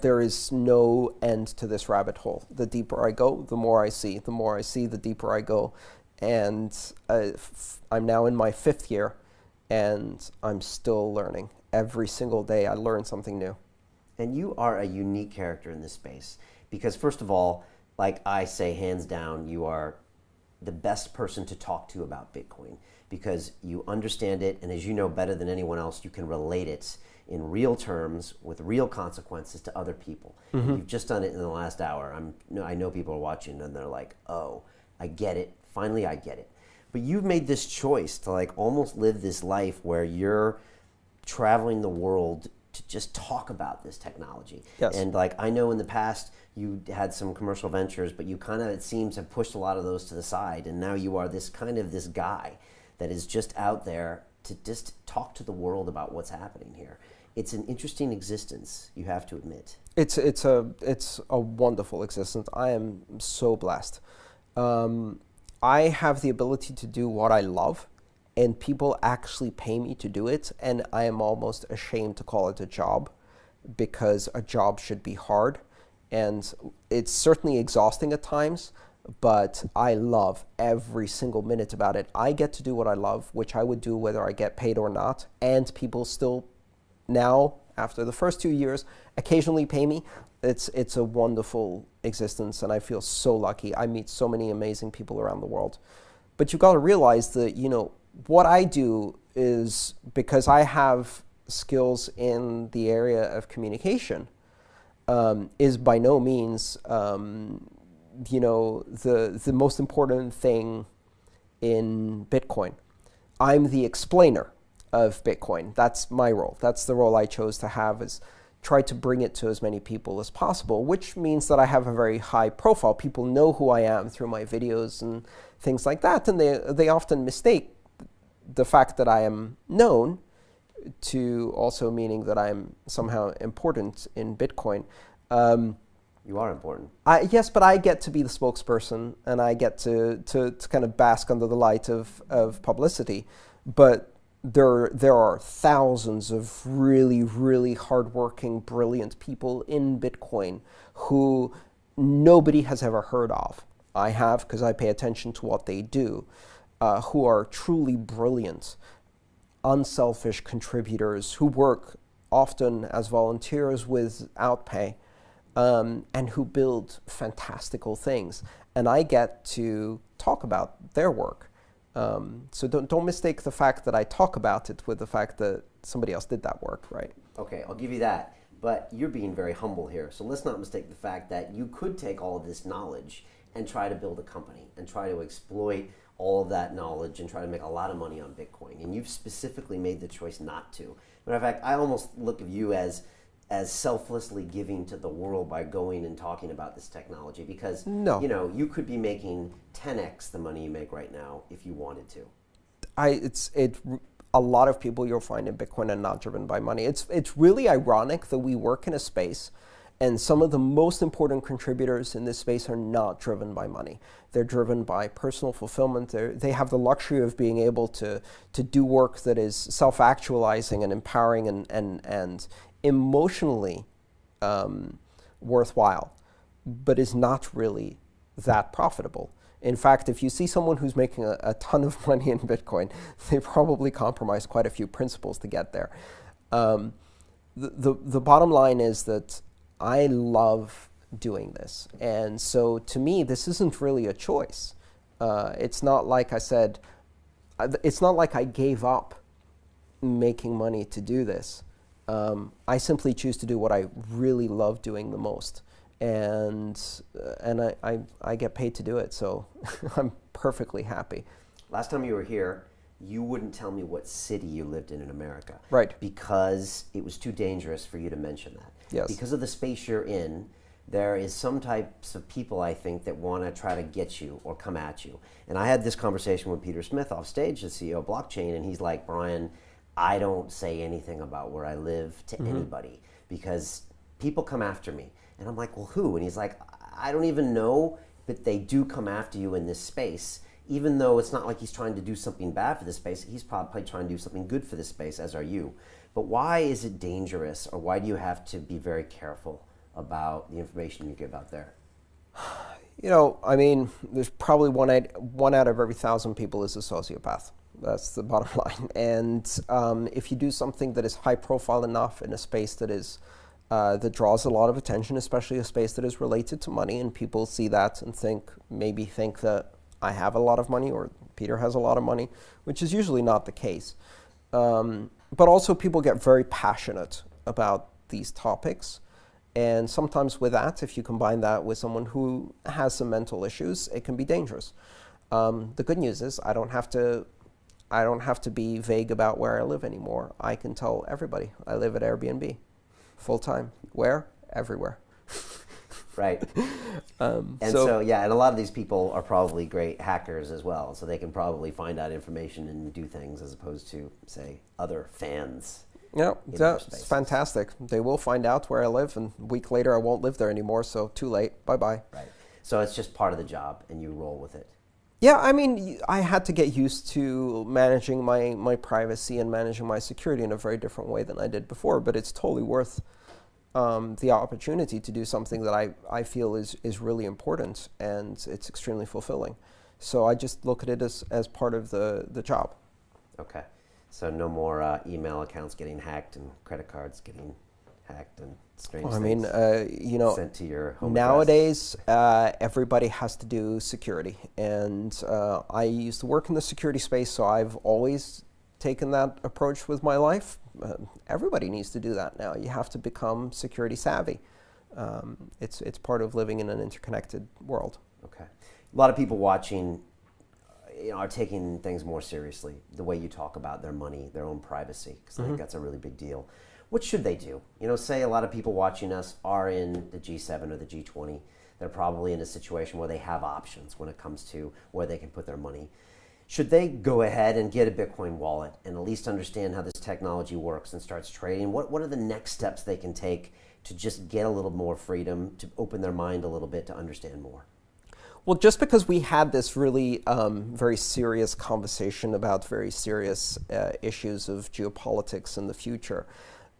There is no end to this rabbit hole. The deeper I go, the more I see. The more I see, the deeper I go. And I'm now in my 5th year, and I'm still learning. Every single day I learn something new. And you are a unique character in this space because, first of all, like I say, hands down, you are the best person to talk to about Bitcoin because you understand it, and as you know better than anyone else, you can relate it in real terms with real consequences to other people. Mm-hmm. You've just done it in the last hour. I know people are watching and they're like, oh, I get it. Finally, I get it. But you've made this choice to like almost live this life where you're traveling the world to just talk about this technology. Yes. And like I know in the past you had some commercial ventures, but you kind of, it seems, have pushed a lot of those to the side, and now you are this guy that is just out there to just talk to the world about what's happening here. It's an interesting existence, you have to admit. It's a wonderful existence. I am so blessed. I have the ability to do what I love, and people actually pay me to do it, and I am almost ashamed to call it a job because a job should be hard, and it's certainly exhausting at times, but I love every single minute about it. I get to do what I love, which I would do whether I get paid or not, and people still now, after the first 2 years, occasionally pay me. It's a wonderful existence, and I feel so lucky. I meet so many amazing people around the world. But you've got to realize that, you know, what I do is because I have skills in the area of communication, is by no means, you know, the most important thing in Bitcoin. I'm the explainer of Bitcoin. That's my role. That's the role I chose to have, is try to bring it to as many people as possible, which means that I have a very high profile. People know who I am through my videos and things like that, and they often mistake the fact that I am known to also meaning that I'm somehow important in Bitcoin. You are important. Yes, but I get to be the spokesperson, and I get to kind of bask under the light of publicity. But there are thousands of really, really hardworking, brilliant people in Bitcoin who nobody has ever heard of. I have, because I pay attention to what they do, who are truly brilliant, unselfish contributors who work often as volunteers without pay, and who build fantastical things. And I get to talk about their work. So don't mistake the fact that I talk about it with the fact that somebody else did that work, right? Okay, I'll give you that. But you're being very humble here. So let's not mistake the fact that you could take all of this knowledge and try to build a company and try to exploit all of that knowledge and try to make a lot of money on Bitcoin. And you've specifically made the choice not to. Matter of fact, I almost look at you as selflessly giving to the world by going and talking about this technology, because no. You know, you could be making 10x the money you make right now if you wanted to. A lot of people you'll find in Bitcoin are not driven by money. It's really ironic that we work in a space and some of the most important contributors in this space are not driven by money. They're driven by personal fulfillment. They have the luxury of being able to do work that is self-actualizing and empowering and emotionally worthwhile, but is not really that profitable. In fact, if you see someone who's making a ton of money in Bitcoin, they probably compromise quite a few principles to get there. The bottom line is that I love doing this. And so to me, this isn't really a choice. It's not like I said, it's not like I gave up making money to do this. I simply choose to do what I really love doing the most. And I get paid to do it, so I'm perfectly happy. Last time you were here, you wouldn't tell me what city you lived in America. Right. Because it was too dangerous for you to mention that. Yes. Because of the space you're in, there is some types of people, I think, that want to try to get you or come at you. And I had this conversation with Peter Smith off stage, the CEO of Blockchain, and he's like, Brian, I don't say anything about where I live to anybody because people come after me. And I'm like, well, who? And he's like, I don't even know, but they do come after you in this space. Even though it's not like he's trying to do something bad for this space, he's probably trying to do something good for this space, as are you. But why is it dangerous, or why do you have to be very careful about the information you give out there? You know, I mean, there's probably one out of every 1,000 people is a sociopath. That's the bottom line. And if you do something that is high profile enough in a space that is that draws a lot of attention, especially a space that is related to money, and people see that and maybe think that I have a lot of money or Peter has a lot of money, which is usually not the case. But also people get very passionate about these topics. And sometimes with that, if you combine that with someone who has some mental issues, it can be dangerous. The good news is I don't have to be vague about where I live anymore. I can tell everybody I live at Airbnb, full time. Where? Everywhere. Right. And so, yeah, and a lot of these people are probably great hackers as well, so they can probably find out information and do things as opposed to, say, other fans. Yeah, it's fantastic. They will find out where I live, and a week later I won't live there anymore, so too late. Bye-bye. Right. So it's just part of the job, and you roll with it. Yeah, I mean, I had to get used to managing my privacy and managing my security in a very different way than I did before, but it's totally worth the opportunity to do something that I feel is really important, and it's extremely fulfilling. So I just look at it as part of the job. Okay. So no more email accounts getting hacked and credit cards getting hacked and strange things you know, sent to your home nowadays everybody has to do security, and I used to work in the security space, so I've always taken that approach with my life. Everybody needs to do that now. You have to become security savvy. It's part of living in an interconnected world. Okay. A lot of people watching are taking things more seriously, the way you talk about their money, their own privacy, because I think that's a really big deal. What should they do? You know, say a lot of people watching us are in the G7 or the G20. They're probably in a situation where they have options when it comes to where they can put their money. Should they go ahead and get a Bitcoin wallet and at least understand how this technology works and starts trading? What are the next steps they can take to just get a little more freedom, to open their mind a little bit, to understand more? Well, just because we had this really very serious conversation about very serious issues of geopolitics in the future,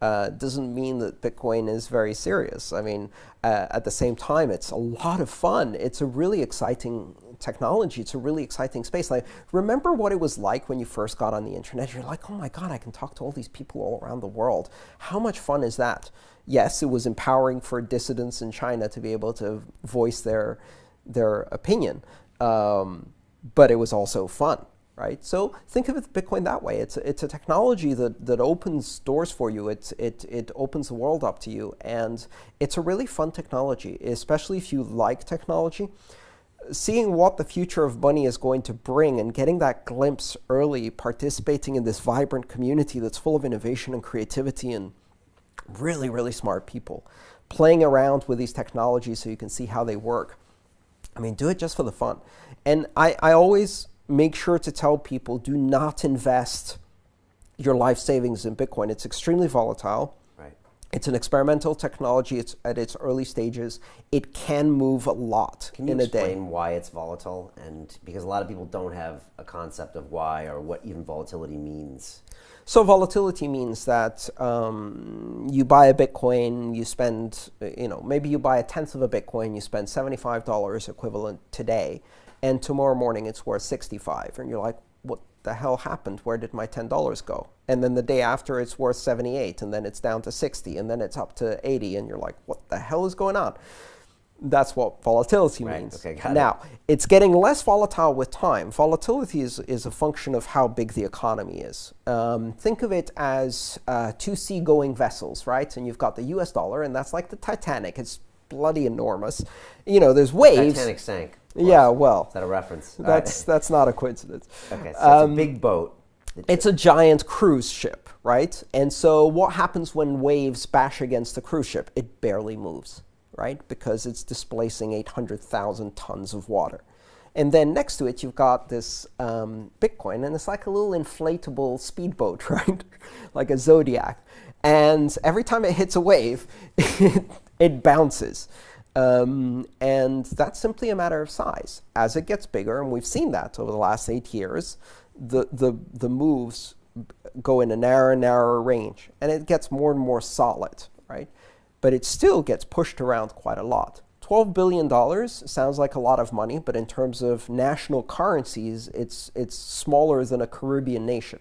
doesn't mean that Bitcoin is very serious. I mean, at the same time, it's a lot of fun. It's a really exciting technology. It's a really exciting space. Like, remember what it was like when you first got on the internet? You're like, oh my God, I can talk to all these people all around the world. How much fun is that? Yes, it was empowering for dissidents in China to be able to voice their opinion, but it was also fun, right? So think of Bitcoin that way. It's a technology that opens doors for you. It opens the world up to you, and it's a really fun technology, especially if you like technology. Seeing what the future of money is going to bring and getting that glimpse early, participating in this vibrant community that's full of innovation and creativity and really, really smart people, playing around with these technologies so you can see how they work. I mean, do it just for the fun. And I always make sure to tell people, do not invest your life savings in Bitcoin. It's extremely volatile. Right. It's an experimental technology. It's at its early stages. It can move a lot in a day. Can you explain why it's volatile? And because a lot of people don't have a concept of why or what even volatility means. So volatility means that you buy a Bitcoin, you spend, maybe you buy 1/10 of a Bitcoin, you spend $75 equivalent today, and tomorrow morning it's worth $65. And you're like, what the hell happened? Where did my $10 go? And then the day after it's worth 78, and then it's down to 60, and then it's up to 80, and you're like, what the hell is going on? That's what volatility means. Okay, got it. Now, it's getting less volatile with time. Volatility is a function of how big the economy is. Think of it as two seagoing vessels, right? And you've got the US dollar, and that's like the Titanic. It's bloody enormous. There's waves. Titanic sank. Yeah, well. Is that a reference? That's not a coincidence. Okay, so it's a big boat. It's a giant cruise ship, right? And so what happens when waves bash against the cruise ship? It barely moves. right? Because it's displacing 800,000 tons of water. And then next to it, you've got this Bitcoin, and it's like a little inflatable speedboat, right? Like a Zodiac. And every time it hits a wave, it bounces. And that's simply a matter of size. As it gets bigger, and we've seen that over the last 8 years, the moves go in a narrower and narrower range, and it gets more and more solid, right? But it still gets pushed around quite a lot. $12 billion sounds like a lot of money, but in terms of national currencies, it's smaller than a Caribbean nation.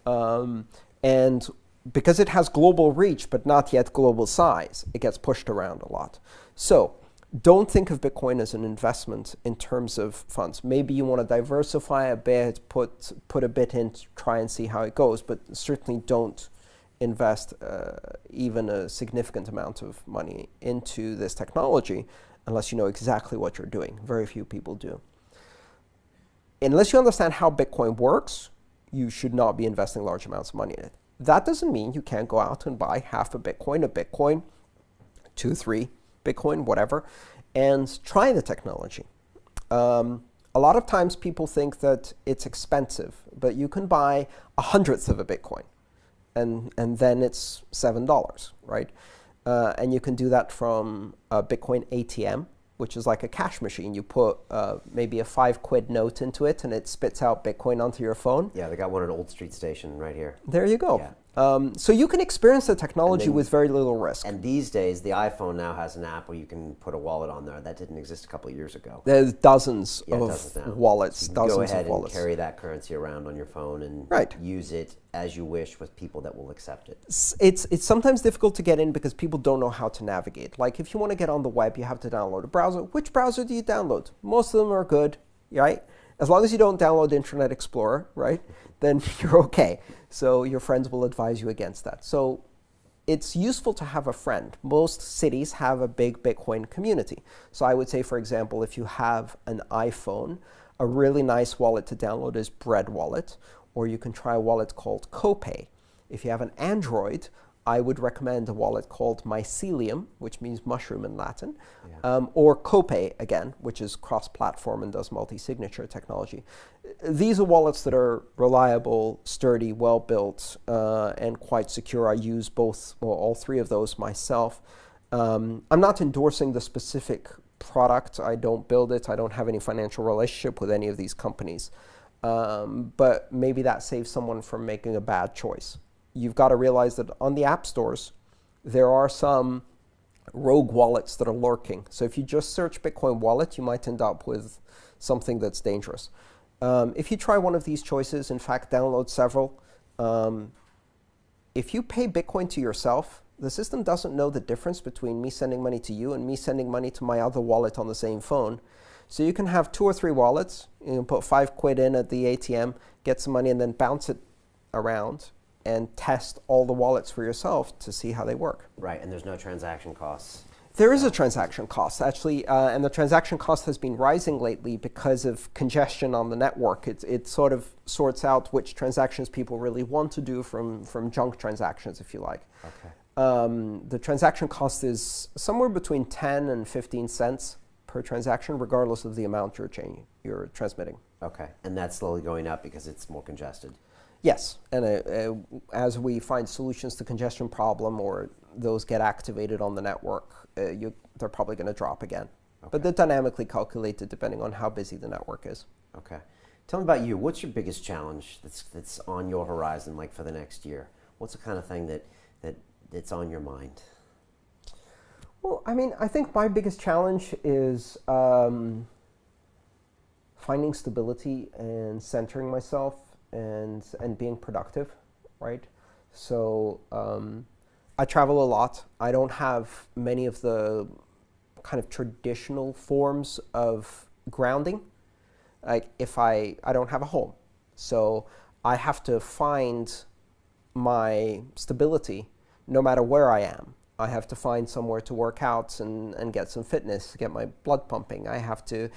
And because it has global reach, but not yet global size, it gets pushed around a lot. So don't think of Bitcoin as an investment in terms of funds. Maybe you want to diversify a bit, put a bit in to try and see how it goes, but certainly don't invest even a significant amount of money into this technology unless you know exactly what you're doing. Very few people do. Unless you understand how Bitcoin works, you should not be investing large amounts of money in it. That doesn't mean you can't go out and buy half a Bitcoin, 2, 3 Bitcoin, whatever, and try the technology. A lot of times people think that it's expensive, but you can buy 1/100th of a Bitcoin. And then it's $7, right? And you can do that from a Bitcoin ATM, which is like a cash machine. You put maybe a £5 note into it, and it spits out Bitcoin onto your phone. Yeah, they got one at Old Street Station right here. There you go. Yeah. So you can experience the technology with very little risk. And these days, the iPhone now has an app where you can put a wallet on there. That didn't exist a couple of years ago. There's dozens of wallets. So you dozens go ahead of wallets. and carry that currency around on your phone and use it as you wish with people that will accept it. It's sometimes difficult to get in because people don't know how to navigate. Like if you want to get on the web, you have to download a browser. Which browser do you download? Most of them are good, right? As long as you don't download Internet Explorer, right, then you're okay. So your friends will advise you against that. So it's useful to have a friend. Most cities have a big Bitcoin community. So I would say, for example, if you have an iPhone, a really nice wallet to download is Bread Wallet, or you can try a wallet called Copay. If you have an Android, I would recommend a wallet called Mycelium, which means mushroom in Latin, or Copay, again, which is cross-platform and does multi-signature technology. These are wallets that are reliable, sturdy, well-built, and quite secure. I use all 3 of those myself. I'm not endorsing the specific product. I don't build it. I don't have any financial relationship with any of these companies. But maybe that saves someone from making a bad choice. You've got to realize that on the app stores, there are some rogue wallets that are lurking. So if you just search Bitcoin wallet, you might end up with something that's dangerous. If you try one of these choices, in fact, download several. If you pay Bitcoin to yourself, the system doesn't know the difference between me sending money to you and me sending money to my other wallet on the same phone. So you can have 2 or 3 wallets. You can put £5 in at the ATM, get some money, and then bounce it around and test all the wallets for yourself to see how they work. Right, and there's no transaction costs. There is a transaction cost, actually, and the transaction cost has been rising lately because of congestion on the network. It sort of sorts out which transactions people really want to do from junk transactions, if you like. Okay. The transaction cost is somewhere between 10 and 15 cents per transaction, regardless of the amount you're transmitting. Okay, and that's slowly going up because it's more congested. Yes, and as we find solutions to congestion problem or those get activated on the network, they're probably going to drop again. Okay. But they're dynamically calculated depending on how busy the network is. Okay. Tell me about you. What's your biggest challenge that's on your horizon, like for the next year? What's the kind of thing that's on your mind? Well, I mean, I think my biggest challenge is finding stability and centering myself and being productive, right? So I travel a lot. I don't have many of the kind of traditional forms of grounding. Like if I don't have a home. So I have to find my stability no matter where I am. I have to find somewhere to work out and get some fitness, get my blood pumping. I have to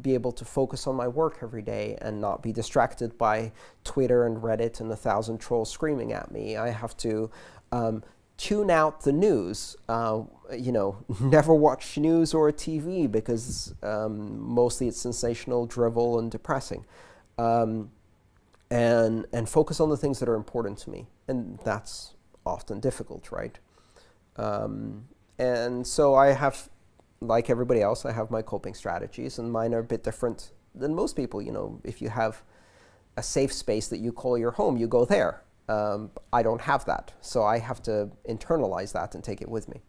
be able to focus on my work every day and not be distracted by Twitter and Reddit and 1,000 trolls screaming at me. I have to tune out the news. Never watch news or TV because mostly it's sensational, drivel, and depressing. And focus on the things that are important to me. And that's often difficult, right? And so I have, like everybody else, I have my coping strategies, and mine are a bit different than most people. If you have a safe space that you call your home, you go there. I don't have that, so I have to internalize that and take it with me.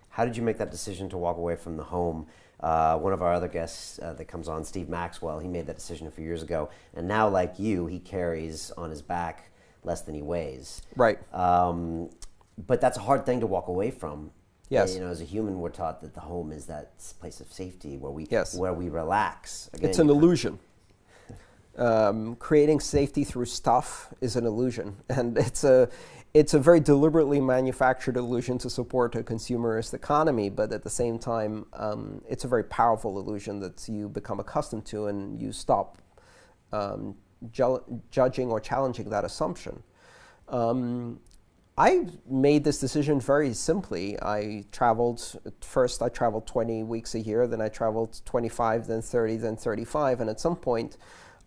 How did you make that decision to walk away from the home? One of our other guests that comes on, Steve Maxwell, he made that decision a few years ago, and now, like you, he carries on his back less than he weighs. Right. But that's a hard thing to walk away from. Yes. As a human, we're taught that the home is that place of safety where we Yes. where we relax. Again, it's an illusion. Creating safety through stuff is an illusion, and it's a very deliberately manufactured illusion to support a consumerist economy, but at the same time, it's a very powerful illusion that you become accustomed to, and you stop judging or challenging that assumption. I made this decision very simply. First I traveled 20 weeks a year, then I traveled 25, then 30, then 35, and at some point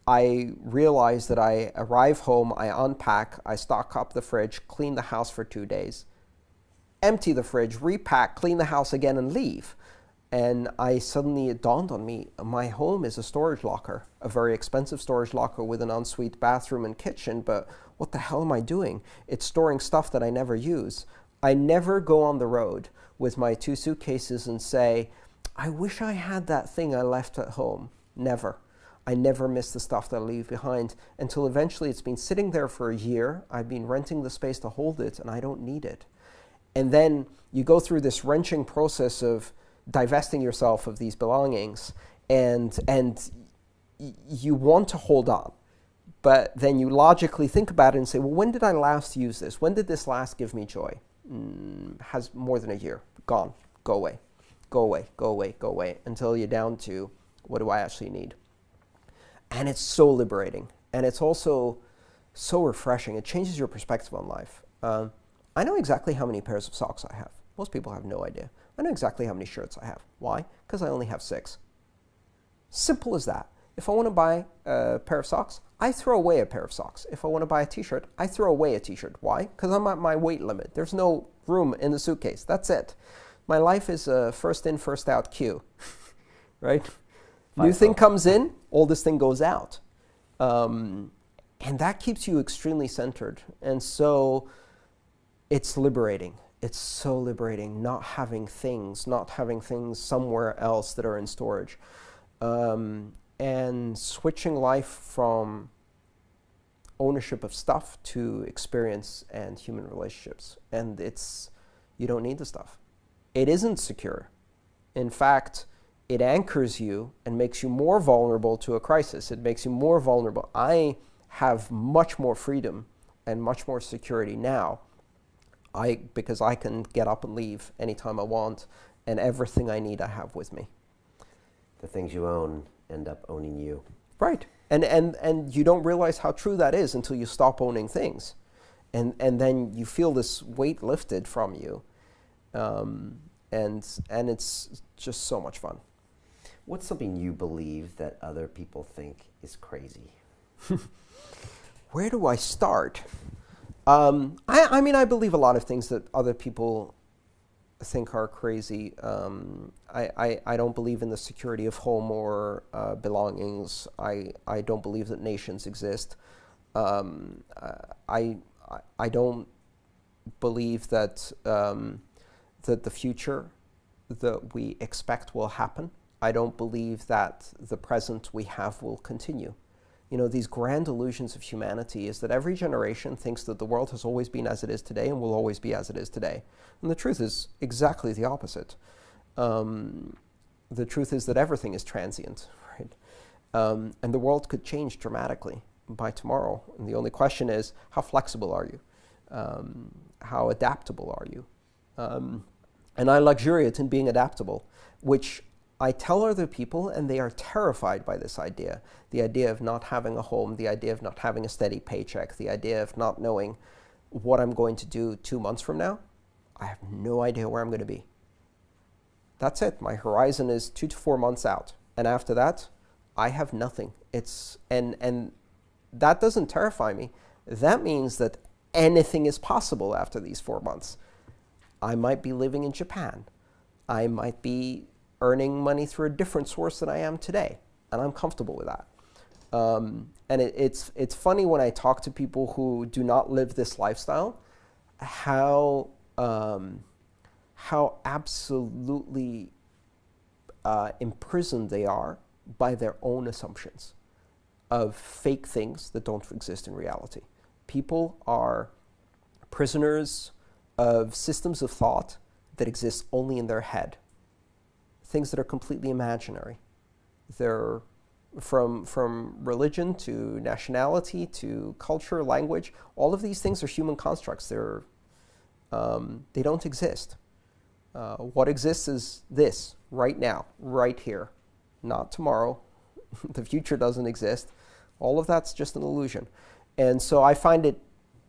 I realized that I arrive home, I unpack, I stock up the fridge, clean the house for 2 days, empty the fridge, repack, clean the house again, and leave. And it dawned on me, my home is a storage locker, a very expensive storage locker with an ensuite bathroom and kitchen, but what the hell am I doing? It's storing stuff that I never use. I never go on the road with my 2 suitcases and say, I wish I had that thing I left at home. Never. I never miss the stuff that I leave behind until eventually it's been sitting there for a year. I've been renting the space to hold it, and I don't need it. And then you go through this wrenching process of divesting yourself of these belongings, and you want to hold on. But then you logically think about it and say, well, when did I last use this? When did this last give me joy? Has more than a year. Gone. Go away. Go away. Go away. Go away. Until you're down to, what do I actually need? And it's so liberating. And it's also so refreshing. It changes your perspective on life. I know exactly how many pairs of socks I have. Most people have no idea. I know exactly how many shirts I have. Why? Because I only have 6. Simple as that. If I want to buy a pair of socks, I throw away a pair of socks. If I want to buy a t-shirt, I throw away a t-shirt. Why? Because I'm at my weight limit. There's no room in the suitcase. That's it. My life is a first in, first out queue, right? New thing comes in, oldest thing goes out. And that keeps you extremely centered. And so it's liberating. It's so liberating not having things somewhere else that are in storage. And switching life from ownership of stuff to experience and human relationships. And you don't need the stuff. It isn't secure. In fact, it anchors you and makes you more vulnerable to a crisis. It makes you more vulnerable. I have much more freedom and much more security now because I can get up and leave anytime I want, and everything I need I have with me. The things you own end up owning you. Right. And you don't realize how true that is until you stop owning things. And then you feel this weight lifted from you. And it's just so much fun. What's something you believe that other people think is crazy? Where do I start? I mean, I believe a lot of things that other people think are crazy. I don't believe in the security of home or belongings. I don't believe that nations exist. I don't believe that that the future that we expect will happen. I don't believe that the present we have will continue. You know, these grand illusions of humanity is that every generation thinks that the world has always been as it is today and will always be as it is today. And the truth is exactly the opposite. The truth is that everything is transient, right? And the world could change dramatically by tomorrow. And the only question is, how flexible are you? How adaptable are you? And I luxuriate in being adaptable, which I tell other people, and they are terrified by this idea. The idea of not having a home, the idea of not having a steady paycheck, the idea of not knowing what I'm going to do 2 months from now. I have no idea where I'm going to be. That's it. My horizon is 2 to 4 months out. And after that, I have nothing. And that doesn't terrify me. That means that anything is possible after these 4 months. I might be living in Japan. I might be earning money through a different source than I am today. And I'm comfortable with that. And it's funny when I talk to people who do not live this lifestyle, how absolutely imprisoned they are by their own assumptions of fake things that don't exist in reality. People are prisoners of systems of thought that exist only in their head, things that are completely imaginary. They're from religion to nationality to culture, language. All of these things are human constructs. They don't exist. What exists is this, right now, right here, not tomorrow. The future doesn't exist. All of that's just an illusion. And so I find it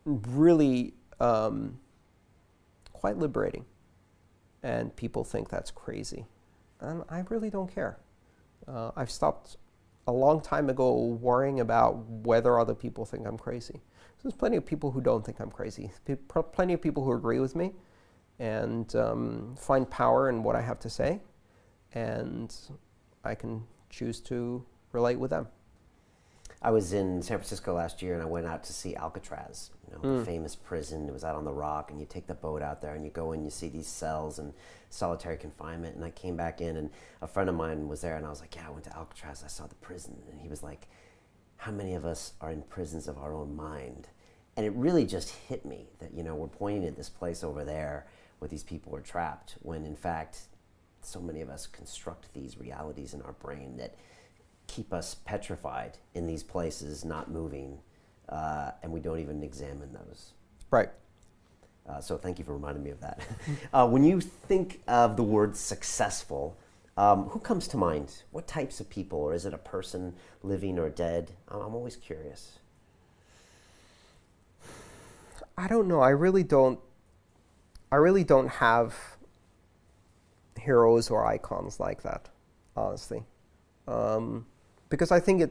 really quite liberating. And people think that's crazy. And I really don't care. I've stopped a long time ago worrying about whether other people think I'm crazy. There's plenty of people who don't think I'm crazy. Plenty of people who agree with me and find power in what I have to say. And I can choose to relate with them. I was in San Francisco last year, and I went out to see Alcatraz, the famous prison. It was out on the rock, and you take the boat out there, and you go in, you see these cells and solitary confinement. And I came back in, and a friend of mine was there, and I was like, yeah, I went to Alcatraz, I saw the prison. And he was like, how many of us are in prisons of our own mind? And it really just hit me that, we're pointing at this place over there where these people are trapped, when in fact, so many of us construct these realities in our brain that keep us petrified in these places, not moving, and we don't even examine those. Right. So thank you for reminding me of that. When you think of the word successful, who comes to mind? What types of people, or is it a person living or dead? I'm always curious. I don't know. I really don't have heroes or icons like that, honestly. Because I think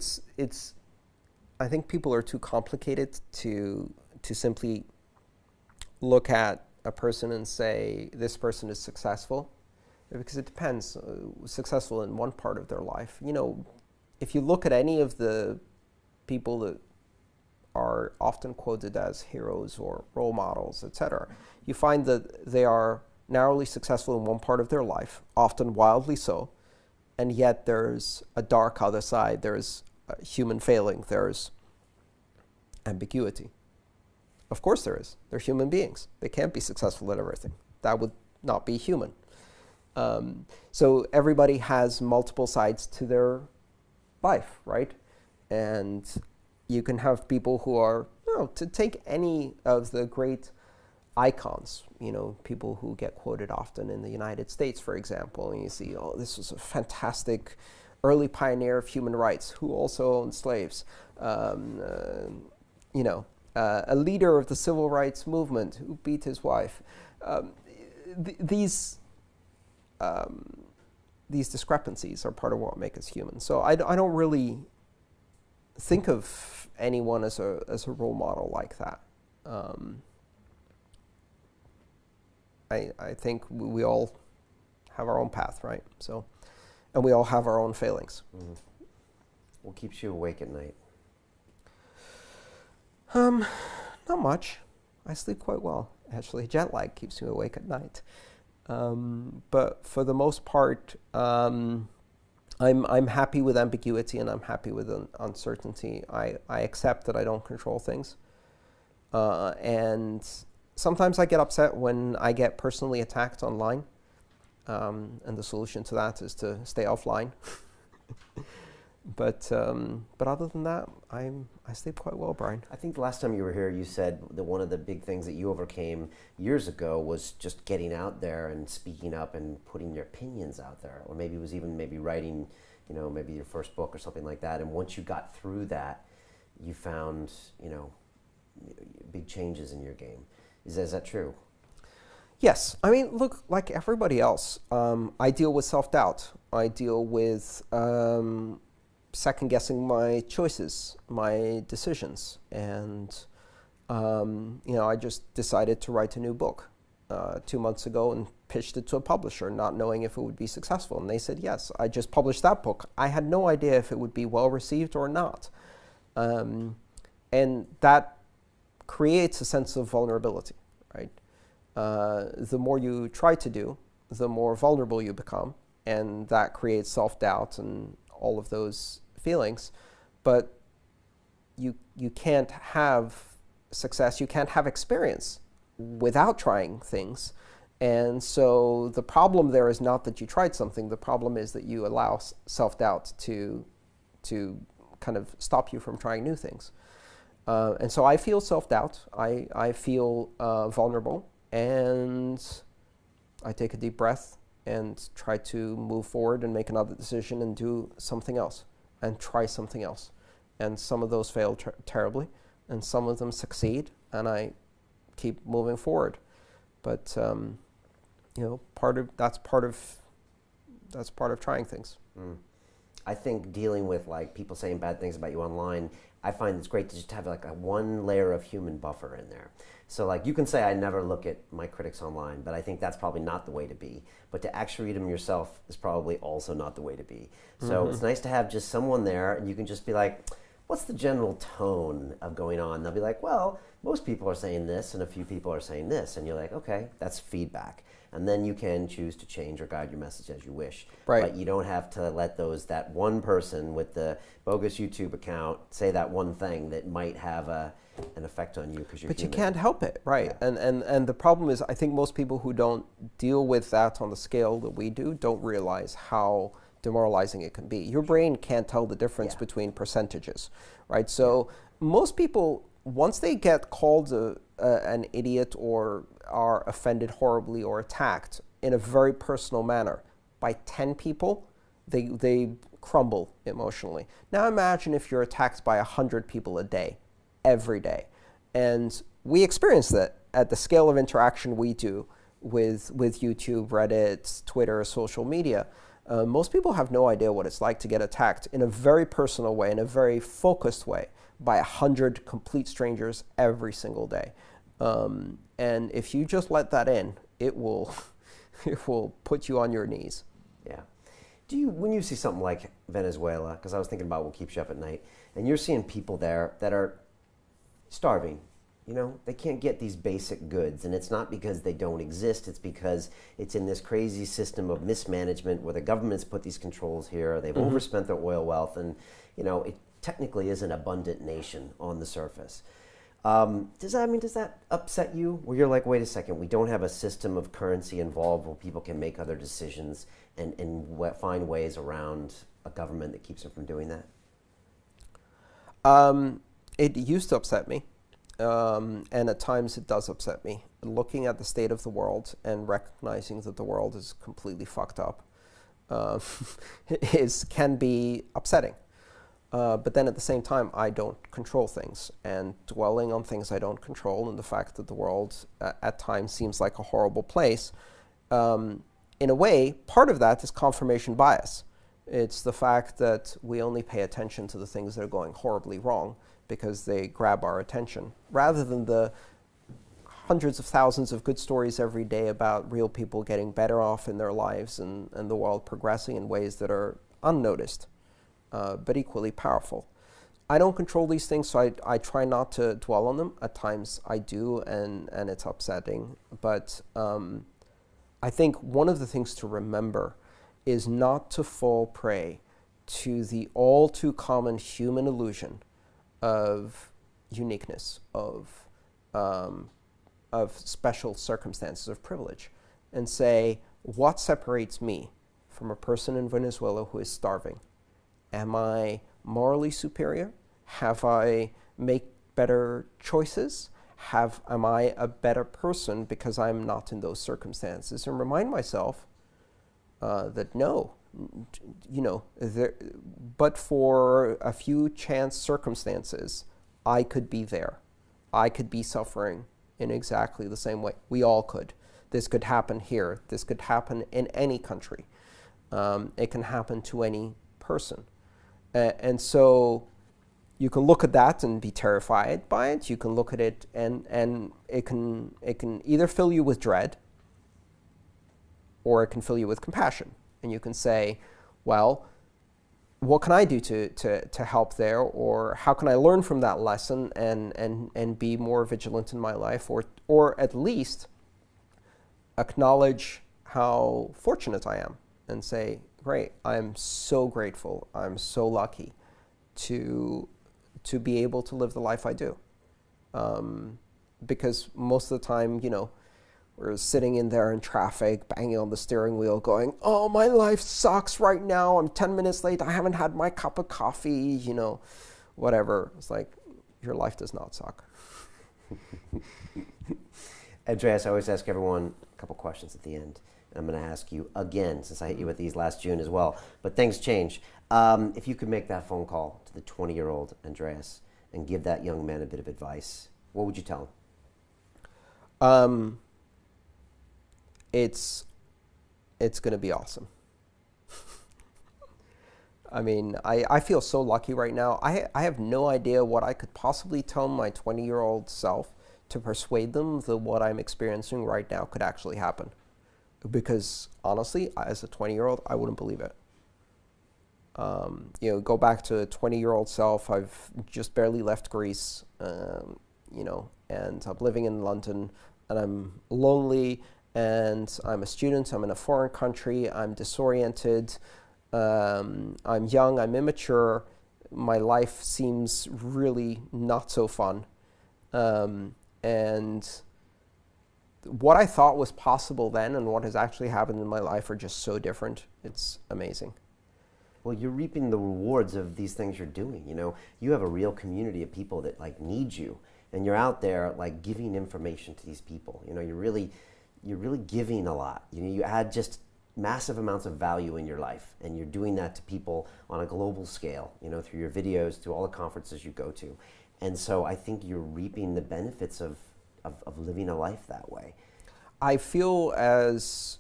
I think people are too complicated to simply look at a person and say this person is successful, because it depends. Successful in one part of their life. If you look at any of the people that are often quoted as heroes or role models, etc., you find that they are narrowly successful in one part of their life, often wildly so. And yet there's a dark other side. There's human failing. There's ambiguity. Of course there is. They're human beings. They can't be successful at everything. That would not be human. So everybody has multiple sides to their life, right? And you can have people who are, to take any of the great icons, people who get quoted often in the United States, for example, and you see, this was a fantastic early pioneer of human rights who also owned slaves, a leader of the civil rights movement who beat his wife. These discrepancies are part of what make us human. So I don't really think of anyone as a role model like that. I think we all have our own path, right? So, and we all have our own failings. Mm-hmm. What keeps you awake at night? Not much. I sleep quite well, actually. Jet lag keeps me awake at night. But for the most part, I'm happy with ambiguity, and I'm happy with uncertainty. I accept that I don't control things. And sometimes I get upset when I get personally attacked online, and the solution to that is to stay offline. But other than that, I sleep quite well, Brian. I think the last time you were here, you said that one of the big things that you overcame years ago was just getting out there and speaking up and putting your opinions out there, or maybe it was even writing, maybe your first book or something like that. And once you got through that, you found, big changes in your game. Is that true? Yes, I mean, look, like everybody else, I deal with self-doubt. I deal with second-guessing my choices, my decisions, and I just decided to write a new book 2 months ago and pitched it to a publisher, not knowing if it would be successful. And they said yes. I just published that book. I had no idea if it would be well received or not, and that creates a sense of vulnerability, right? The more you try to do, the more vulnerable you become, and that creates self-doubt and all of those feelings. But you can't have success, you can't have experience without trying things. And so the problem there is not that you tried something, the problem is that you allow self-doubt to kind of stop you from trying new things. And so I feel self-doubt, I feel vulnerable, and I take a deep breath and try to move forward and make another decision and do something else and try something else. And some of those fail terribly, and some of them succeed, and I keep moving forward. But that's part of trying things. I think dealing with like people saying bad things about you online, I find it's great to just have like a one layer of human buffer in there. So like you can say I never look at my critics online, but I think that's probably not the way to be. But to actually read them yourself is probably also not the way to be. So it's nice to have just someone there, and you can just be like, what's the general tone of going on? They'll be like, well, most people are saying this and a few people are saying this. And you're like, okay, that's feedback. And then you can choose to change or guide your message as you wish. Right. But you don't have to let that one person with the bogus YouTube account say that one thing that might have an effect on you because you're But human. you can't help it, right? Yeah. And the problem is, I think most people who don't deal with that on the scale that we do don't realize how demoralizing it can be. Your brain can't tell the difference between percentages, right? So most people, once they get called an idiot or are offended horribly or attacked in a very personal manner by 10 people, they crumble emotionally. Now imagine if you're attacked by 100 people a day, every day. And we experience that at the scale of interaction we do with YouTube, Reddit, Twitter, social media. Most people have no idea what it's like to get attacked in a very personal way, in a very focused way, by 100 complete strangers every single day. And if you just let that in, it will put you on your knees. Yeah. When you see something like Venezuela, because I was thinking about what keeps you up at night, and you're seeing people there that are starving, they can't get these basic goods, and it's not because they don't exist, it's because it's in this crazy system of mismanagement where the government's put these controls here, they've overspent their oil wealth, and it technically is an abundant nation on the surface. Does that upset you? Where you're like, wait a second, we don't have a system of currency involved where people can make other decisions and find ways around a government that keeps them from doing that? It used to upset me, and at times it does upset me. Looking at the state of the world and recognizing that the world is completely fucked up can be upsetting. But then at the same time, I don't control things, and dwelling on things I don't control and the fact that the world at times seems like a horrible place, in a way, part of that is confirmation bias. It's the fact that we only pay attention to the things that are going horribly wrong because they grab our attention, rather than the hundreds of thousands of good stories every day about real people getting better off in their lives and the world progressing in ways that are unnoticed. But equally powerful. I don't control these things, so I try not to dwell on them. At times I do, and it's upsetting. But I think one of the things to remember is not to fall prey to the all too common human illusion of uniqueness, of special circumstances, of privilege, and say, what separates me from a person in Venezuela who is starving? Am I morally superior? Have I made better choices? Am I a better person because I'm not in those circumstances? And remind myself that no, but for a few chance circumstances, I could be there. I could be suffering in exactly the same way. We all could. This could happen here. This could happen in any country. It can happen to any person. And so you can look at that and be terrified by it. You can look at it and it can either fill you with dread or it can fill you with compassion. And you can say, well, what can I do to help there? Or how can I learn from that lesson and be more vigilant in my life? Or at least acknowledge how fortunate I am and say, great, I'm so grateful. I'm so lucky to be able to live the life I do. Because most of the time, we're sitting in there in traffic, banging on the steering wheel, going, oh, my life sucks right now. I'm 10 minutes late. I haven't had my cup of coffee, whatever. It's like, your life does not suck. Andreas, I always ask everyone a couple questions at the end. And I'm going to ask you again, since I hit you with these last June as well. But things change. If you could make that phone call to the 20-year-old Andreas and give that young man a bit of advice, what would you tell him? It's going to be awesome. I mean, I feel so lucky right now. I have no idea what I could possibly tell my 20-year-old self to persuade them that what I'm experiencing right now could actually happen. Because honestly, as a 20-year-old, I wouldn't believe it. Go back to a 20-year-old self. I've just barely left Greece, and I'm living in London, and I'm lonely, and I'm a student. I'm in a foreign country. I'm disoriented. I'm young. I'm immature. My life seems really not so fun. And what I thought was possible then and what has actually happened in my life are just so different. It's amazing. Well, you're reaping the rewards of these things you're doing. You have a real community of people that need you, and you're out there giving information to these people. You're really giving a lot. You add just massive amounts of value in your life, and you're doing that to people on a global scale. Through your videos, through all the conferences you go to, and so I think you're reaping the benefits of living a life that way. I feel as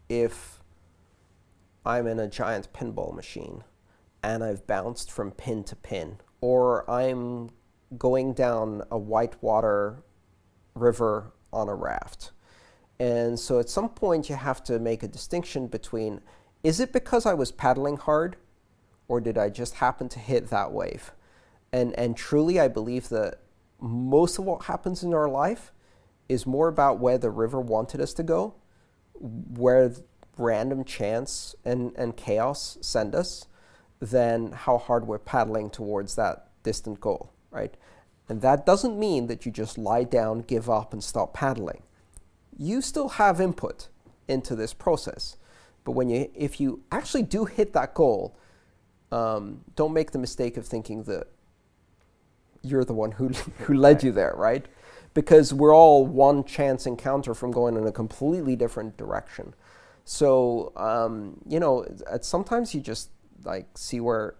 if I'm in a giant pinball machine and I've bounced from pin to pin, or I'm going down a whitewater river on a raft. And so at some point you have to make a distinction between, is it because I was paddling hard, or did I just happen to hit that wave? And truly I believe that most of what happens in our life is more about where the river wanted us to go, where random chance and chaos send us, than how hard we're paddling towards that distant goal, right? And that doesn't mean that you just lie down, give up, and stop paddling. You still have input into this process. But if you actually do hit that goal, don't make the mistake of thinking that you're the one who led you there, right? Because we're all one chance encounter from going in a completely different direction. So, sometimes you just see where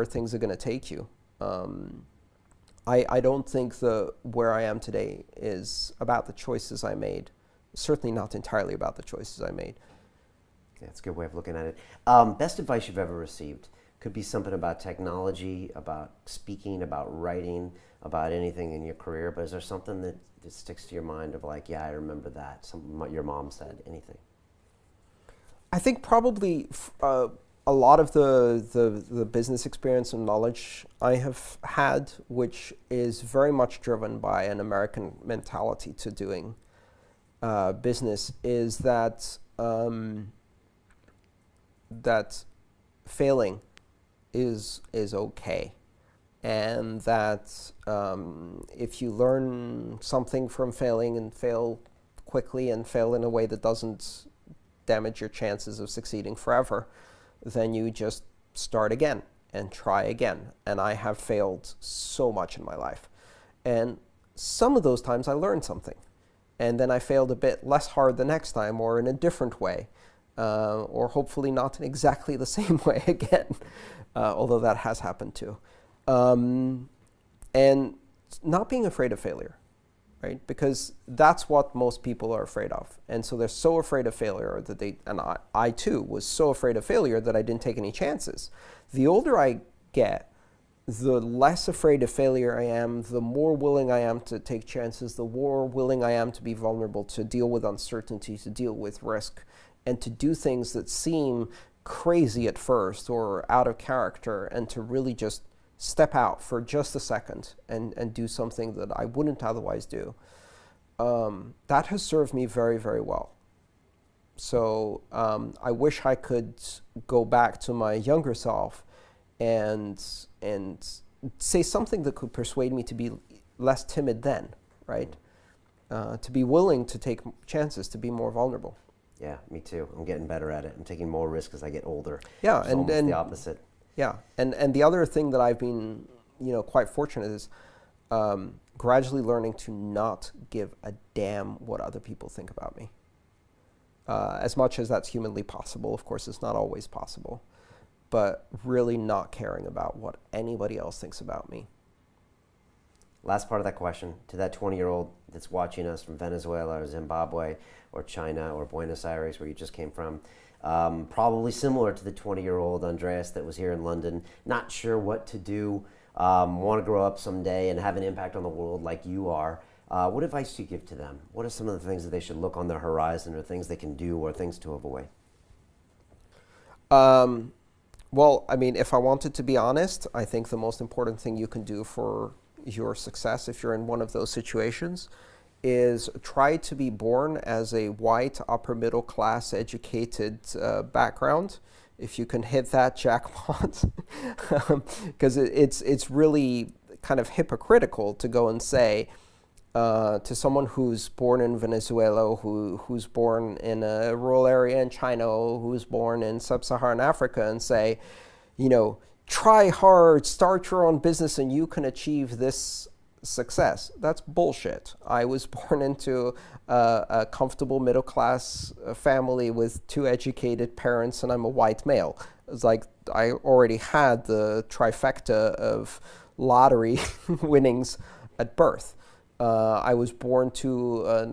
things are going to take you. I don't think where I am today is about the choices I made. Certainly not entirely about the choices I made. Yeah, that's a good way of looking at it. Best advice you've ever received? Could be something about technology, about speaking, about writing, about anything in your career, but is there something that sticks to your mind of yeah, I remember that, something your mom said, anything? I think probably a lot of the business experience and knowledge I have had, which is very much driven by an American mentality to doing business, is that that failing is okay, and that if you learn something from failing and fail quickly and fail in a way that doesn't damage your chances of succeeding forever, then you just start again and try again. And I have failed so much in my life. And some of those times I learned something. And then I failed a bit less hard the next time, or in a different way, or hopefully not in exactly the same way again, although that has happened too. And not being afraid of failure, right? Because that's what most people are afraid of. And so they're so afraid of failure that I too was so afraid of failure that I didn't take any chances. The older I get, the less afraid of failure I am, the more willing I am to take chances, the more willing I am to be vulnerable, to deal with uncertainty, to deal with risk, and to do things that seem crazy at first or out of character, and to really just step out for just a second and do something that I wouldn't otherwise do. That has served me very, very well. So I wish I could go back to my younger self and say something that could persuade me to be less timid then, right? To be willing to take chances, to be more vulnerable. Yeah, me too. I'm getting better at it. I'm taking more risk as I get older. Yeah, it's almost the opposite. Yeah, and the other thing that I've been, quite fortunate is gradually learning to not give a damn what other people think about me. As much as that's humanly possible. Of course, it's not always possible. But really not caring about what anybody else thinks about me. Last part of that question, to that 20-year-old that's watching us from Venezuela or Zimbabwe or China or Buenos Aires, where you just came from, probably similar to the 20-year-old Andreas that was here in London, not sure what to do, want to grow up someday and have an impact on the world like you are. What advice do you give to them? What are some of the things that they should look on their horizon, or things they can do, or things to avoid? Well, I mean, if I wanted to be honest, I think the most important thing you can do for your success, if you're in one of those situations, is try to be born as a white, upper middle class, educated background. If you can hit that jackpot, because it's really kind of hypocritical to go and say to someone who's born in Venezuela, who's born in a rural area in China, who's born in sub-Saharan Africa, and say, try hard, start your own business, and you can achieve this success. That's bullshit. I was born into a comfortable middle-class family with 2 educated parents, and I'm a white male. It's like I already had the trifecta of lottery winnings at birth. I was born to a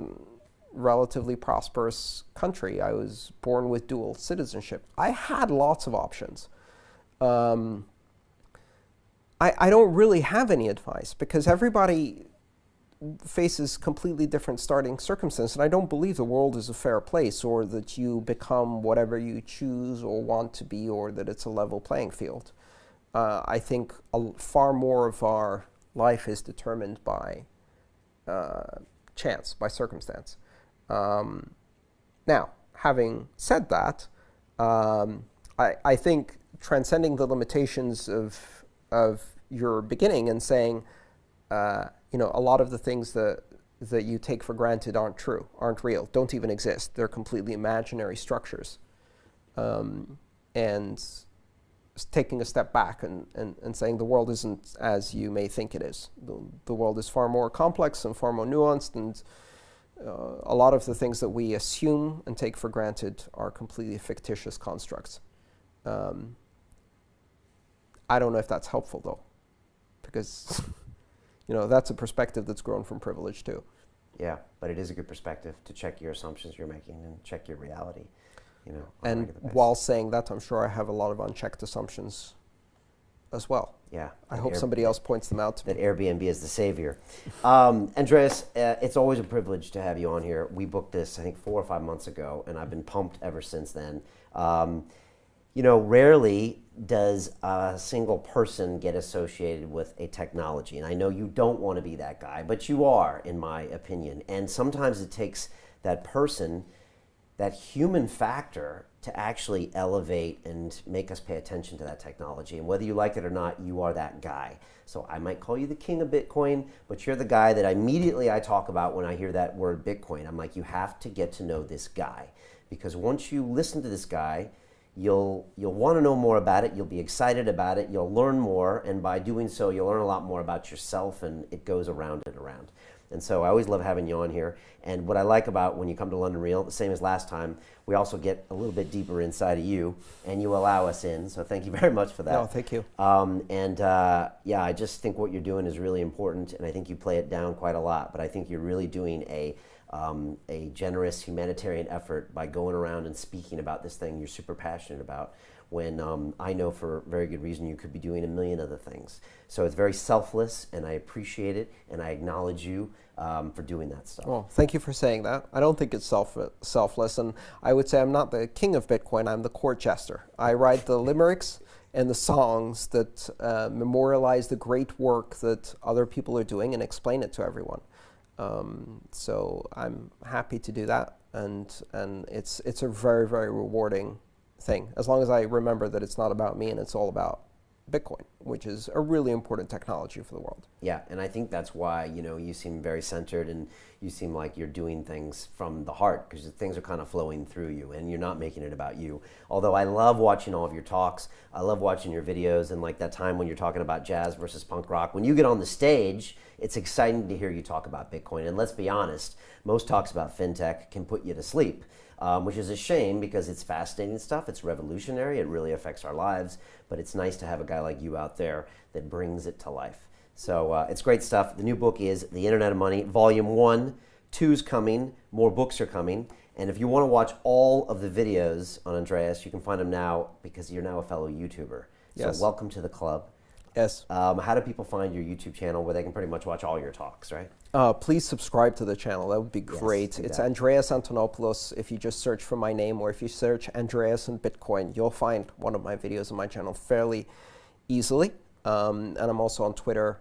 relatively prosperous country. I was born with dual citizenship. I had lots of options. I don't really have any advice, because everybody faces completely different starting circumstances, and I don't believe the world is a fair place, or that you become whatever you choose or want to be, or that it's a level playing field. I think far more of our life is determined by chance, by circumstance. Now, having said that, I think transcending the limitations of your beginning and saying, a lot of the things that you take for granted aren't true, aren't real, don't even exist. They're completely imaginary structures. And taking a step back and saying the world isn't as you may think it is. The world is far more complex and far more nuanced, and a lot of the things that we assume and take for granted are completely fictitious constructs. I don't know if that's helpful, though, because that's a perspective that's grown from privilege too. Yeah, but it is a good perspective to check your assumptions you're making and check your reality. And while saying that, I'm sure I have a lot of unchecked assumptions as well. Yeah. I hope somebody else points them out to me. That Airbnb is the savior. Andreas, it's always a privilege to have you on here. We booked this, I think, 4 or 5 months ago, and I've been pumped ever since then. Rarely does a single person get associated with a technology. And I know you don't want to be that guy, but you are, in my opinion. And sometimes it takes that person, that human factor, to actually elevate and make us pay attention to that technology. And whether you like it or not, you are that guy. So I might call you the king of Bitcoin, but you're the guy that immediately I talk about when I hear that word Bitcoin. I'm like, you have to get to know this guy. Because once you listen to this guy, you'll want to know more about it, you'll be excited about it, you'll learn more, and by doing so, you'll learn a lot more about yourself, and it goes around and around. And so I always love having you on here. And what I like about when you come to London Real, the same as last time, we also get a little bit deeper inside of you, and you allow us in. So thank you very much for that. No, thank you. Yeah, I just think what you're doing is really important, and I think you play it down quite a lot. But I think you're really doing a generous humanitarian effort by going around and speaking about this thing you're super passionate about, when I know for very good reason you could be doing a million other things. So it's very selfless, and I appreciate it, and I acknowledge you for doing that stuff. Well, thank you for saying that. I don't think it's selfless, and I would say I'm not the king of Bitcoin, I'm the court jester. I write the limericks and the songs that memorialize the great work that other people are doing and explain it to everyone. So I'm happy to do that, and it's a very, very rewarding thing, as long as I remember that it's not about me and it's all about Bitcoin, which is a really important technology for the world. Yeah, and I think that's why, you know, you seem very centered, and you seem like you're doing things from the heart, because things are kind of flowing through you and you're not making it about you. Although I love watching all of your talks, I love watching your videos, and like that time when you're talking about jazz versus punk rock, when you get on the stage, it's exciting to hear you talk about Bitcoin. And let's be honest, most talks about fintech can put you to sleep. Which is a shame, because it's fascinating stuff, it's revolutionary, it really affects our lives, but it's nice to have a guy like you out there that brings it to life. So it's great stuff. The new book is The Internet of Money, Volume 1. 2's coming, more books are coming, and if you want to watch all of the videos on Andreas, you can find them now, because you're now a fellow YouTuber. Yes. So welcome to the club. Yes. How do people find your YouTube channel where they can pretty much watch all your talks, right? Please subscribe to the channel. That would be great. Yes, exactly. It's Andreas Antonopoulos. If you just search for my name, or if you search Andreas and Bitcoin, you'll find one of my videos on my channel fairly easily. And I'm also on Twitter.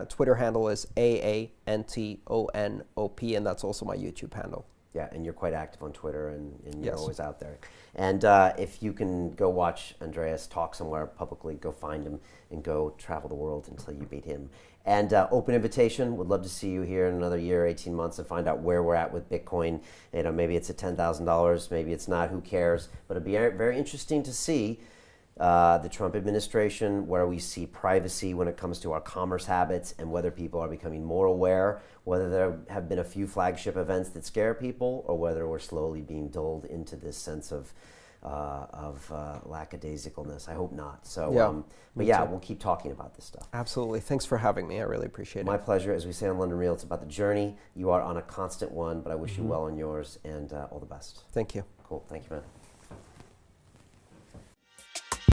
Twitter handle is AANTONOP, and that's also my YouTube handle. Yeah, and you're quite active on Twitter, and you're Yes. always out there. And if you can go watch Andreas talk somewhere publicly, go find him and go travel the world until you meet him. And open invitation, would love to see you here in another year, 18 months, and find out where we're at with Bitcoin. You know, maybe it's at $10,000, maybe it's not, who cares? But it'd be very interesting to see the Trump administration, where we see privacy when it comes to our commerce habits, and whether people are becoming more aware, whether there have been a few flagship events that scare people, or whether we're slowly being dulled into this sense of lackadaisicalness. I hope not. So, Yeah, but yeah, we'll keep talking about this stuff. Absolutely. Thanks for having me. I really appreciate it. My pleasure. As we say on London Real, it's about the journey. You are on a constant one, but I wish you well on yours, and all the best. Thank you. Cool. Thank you, man.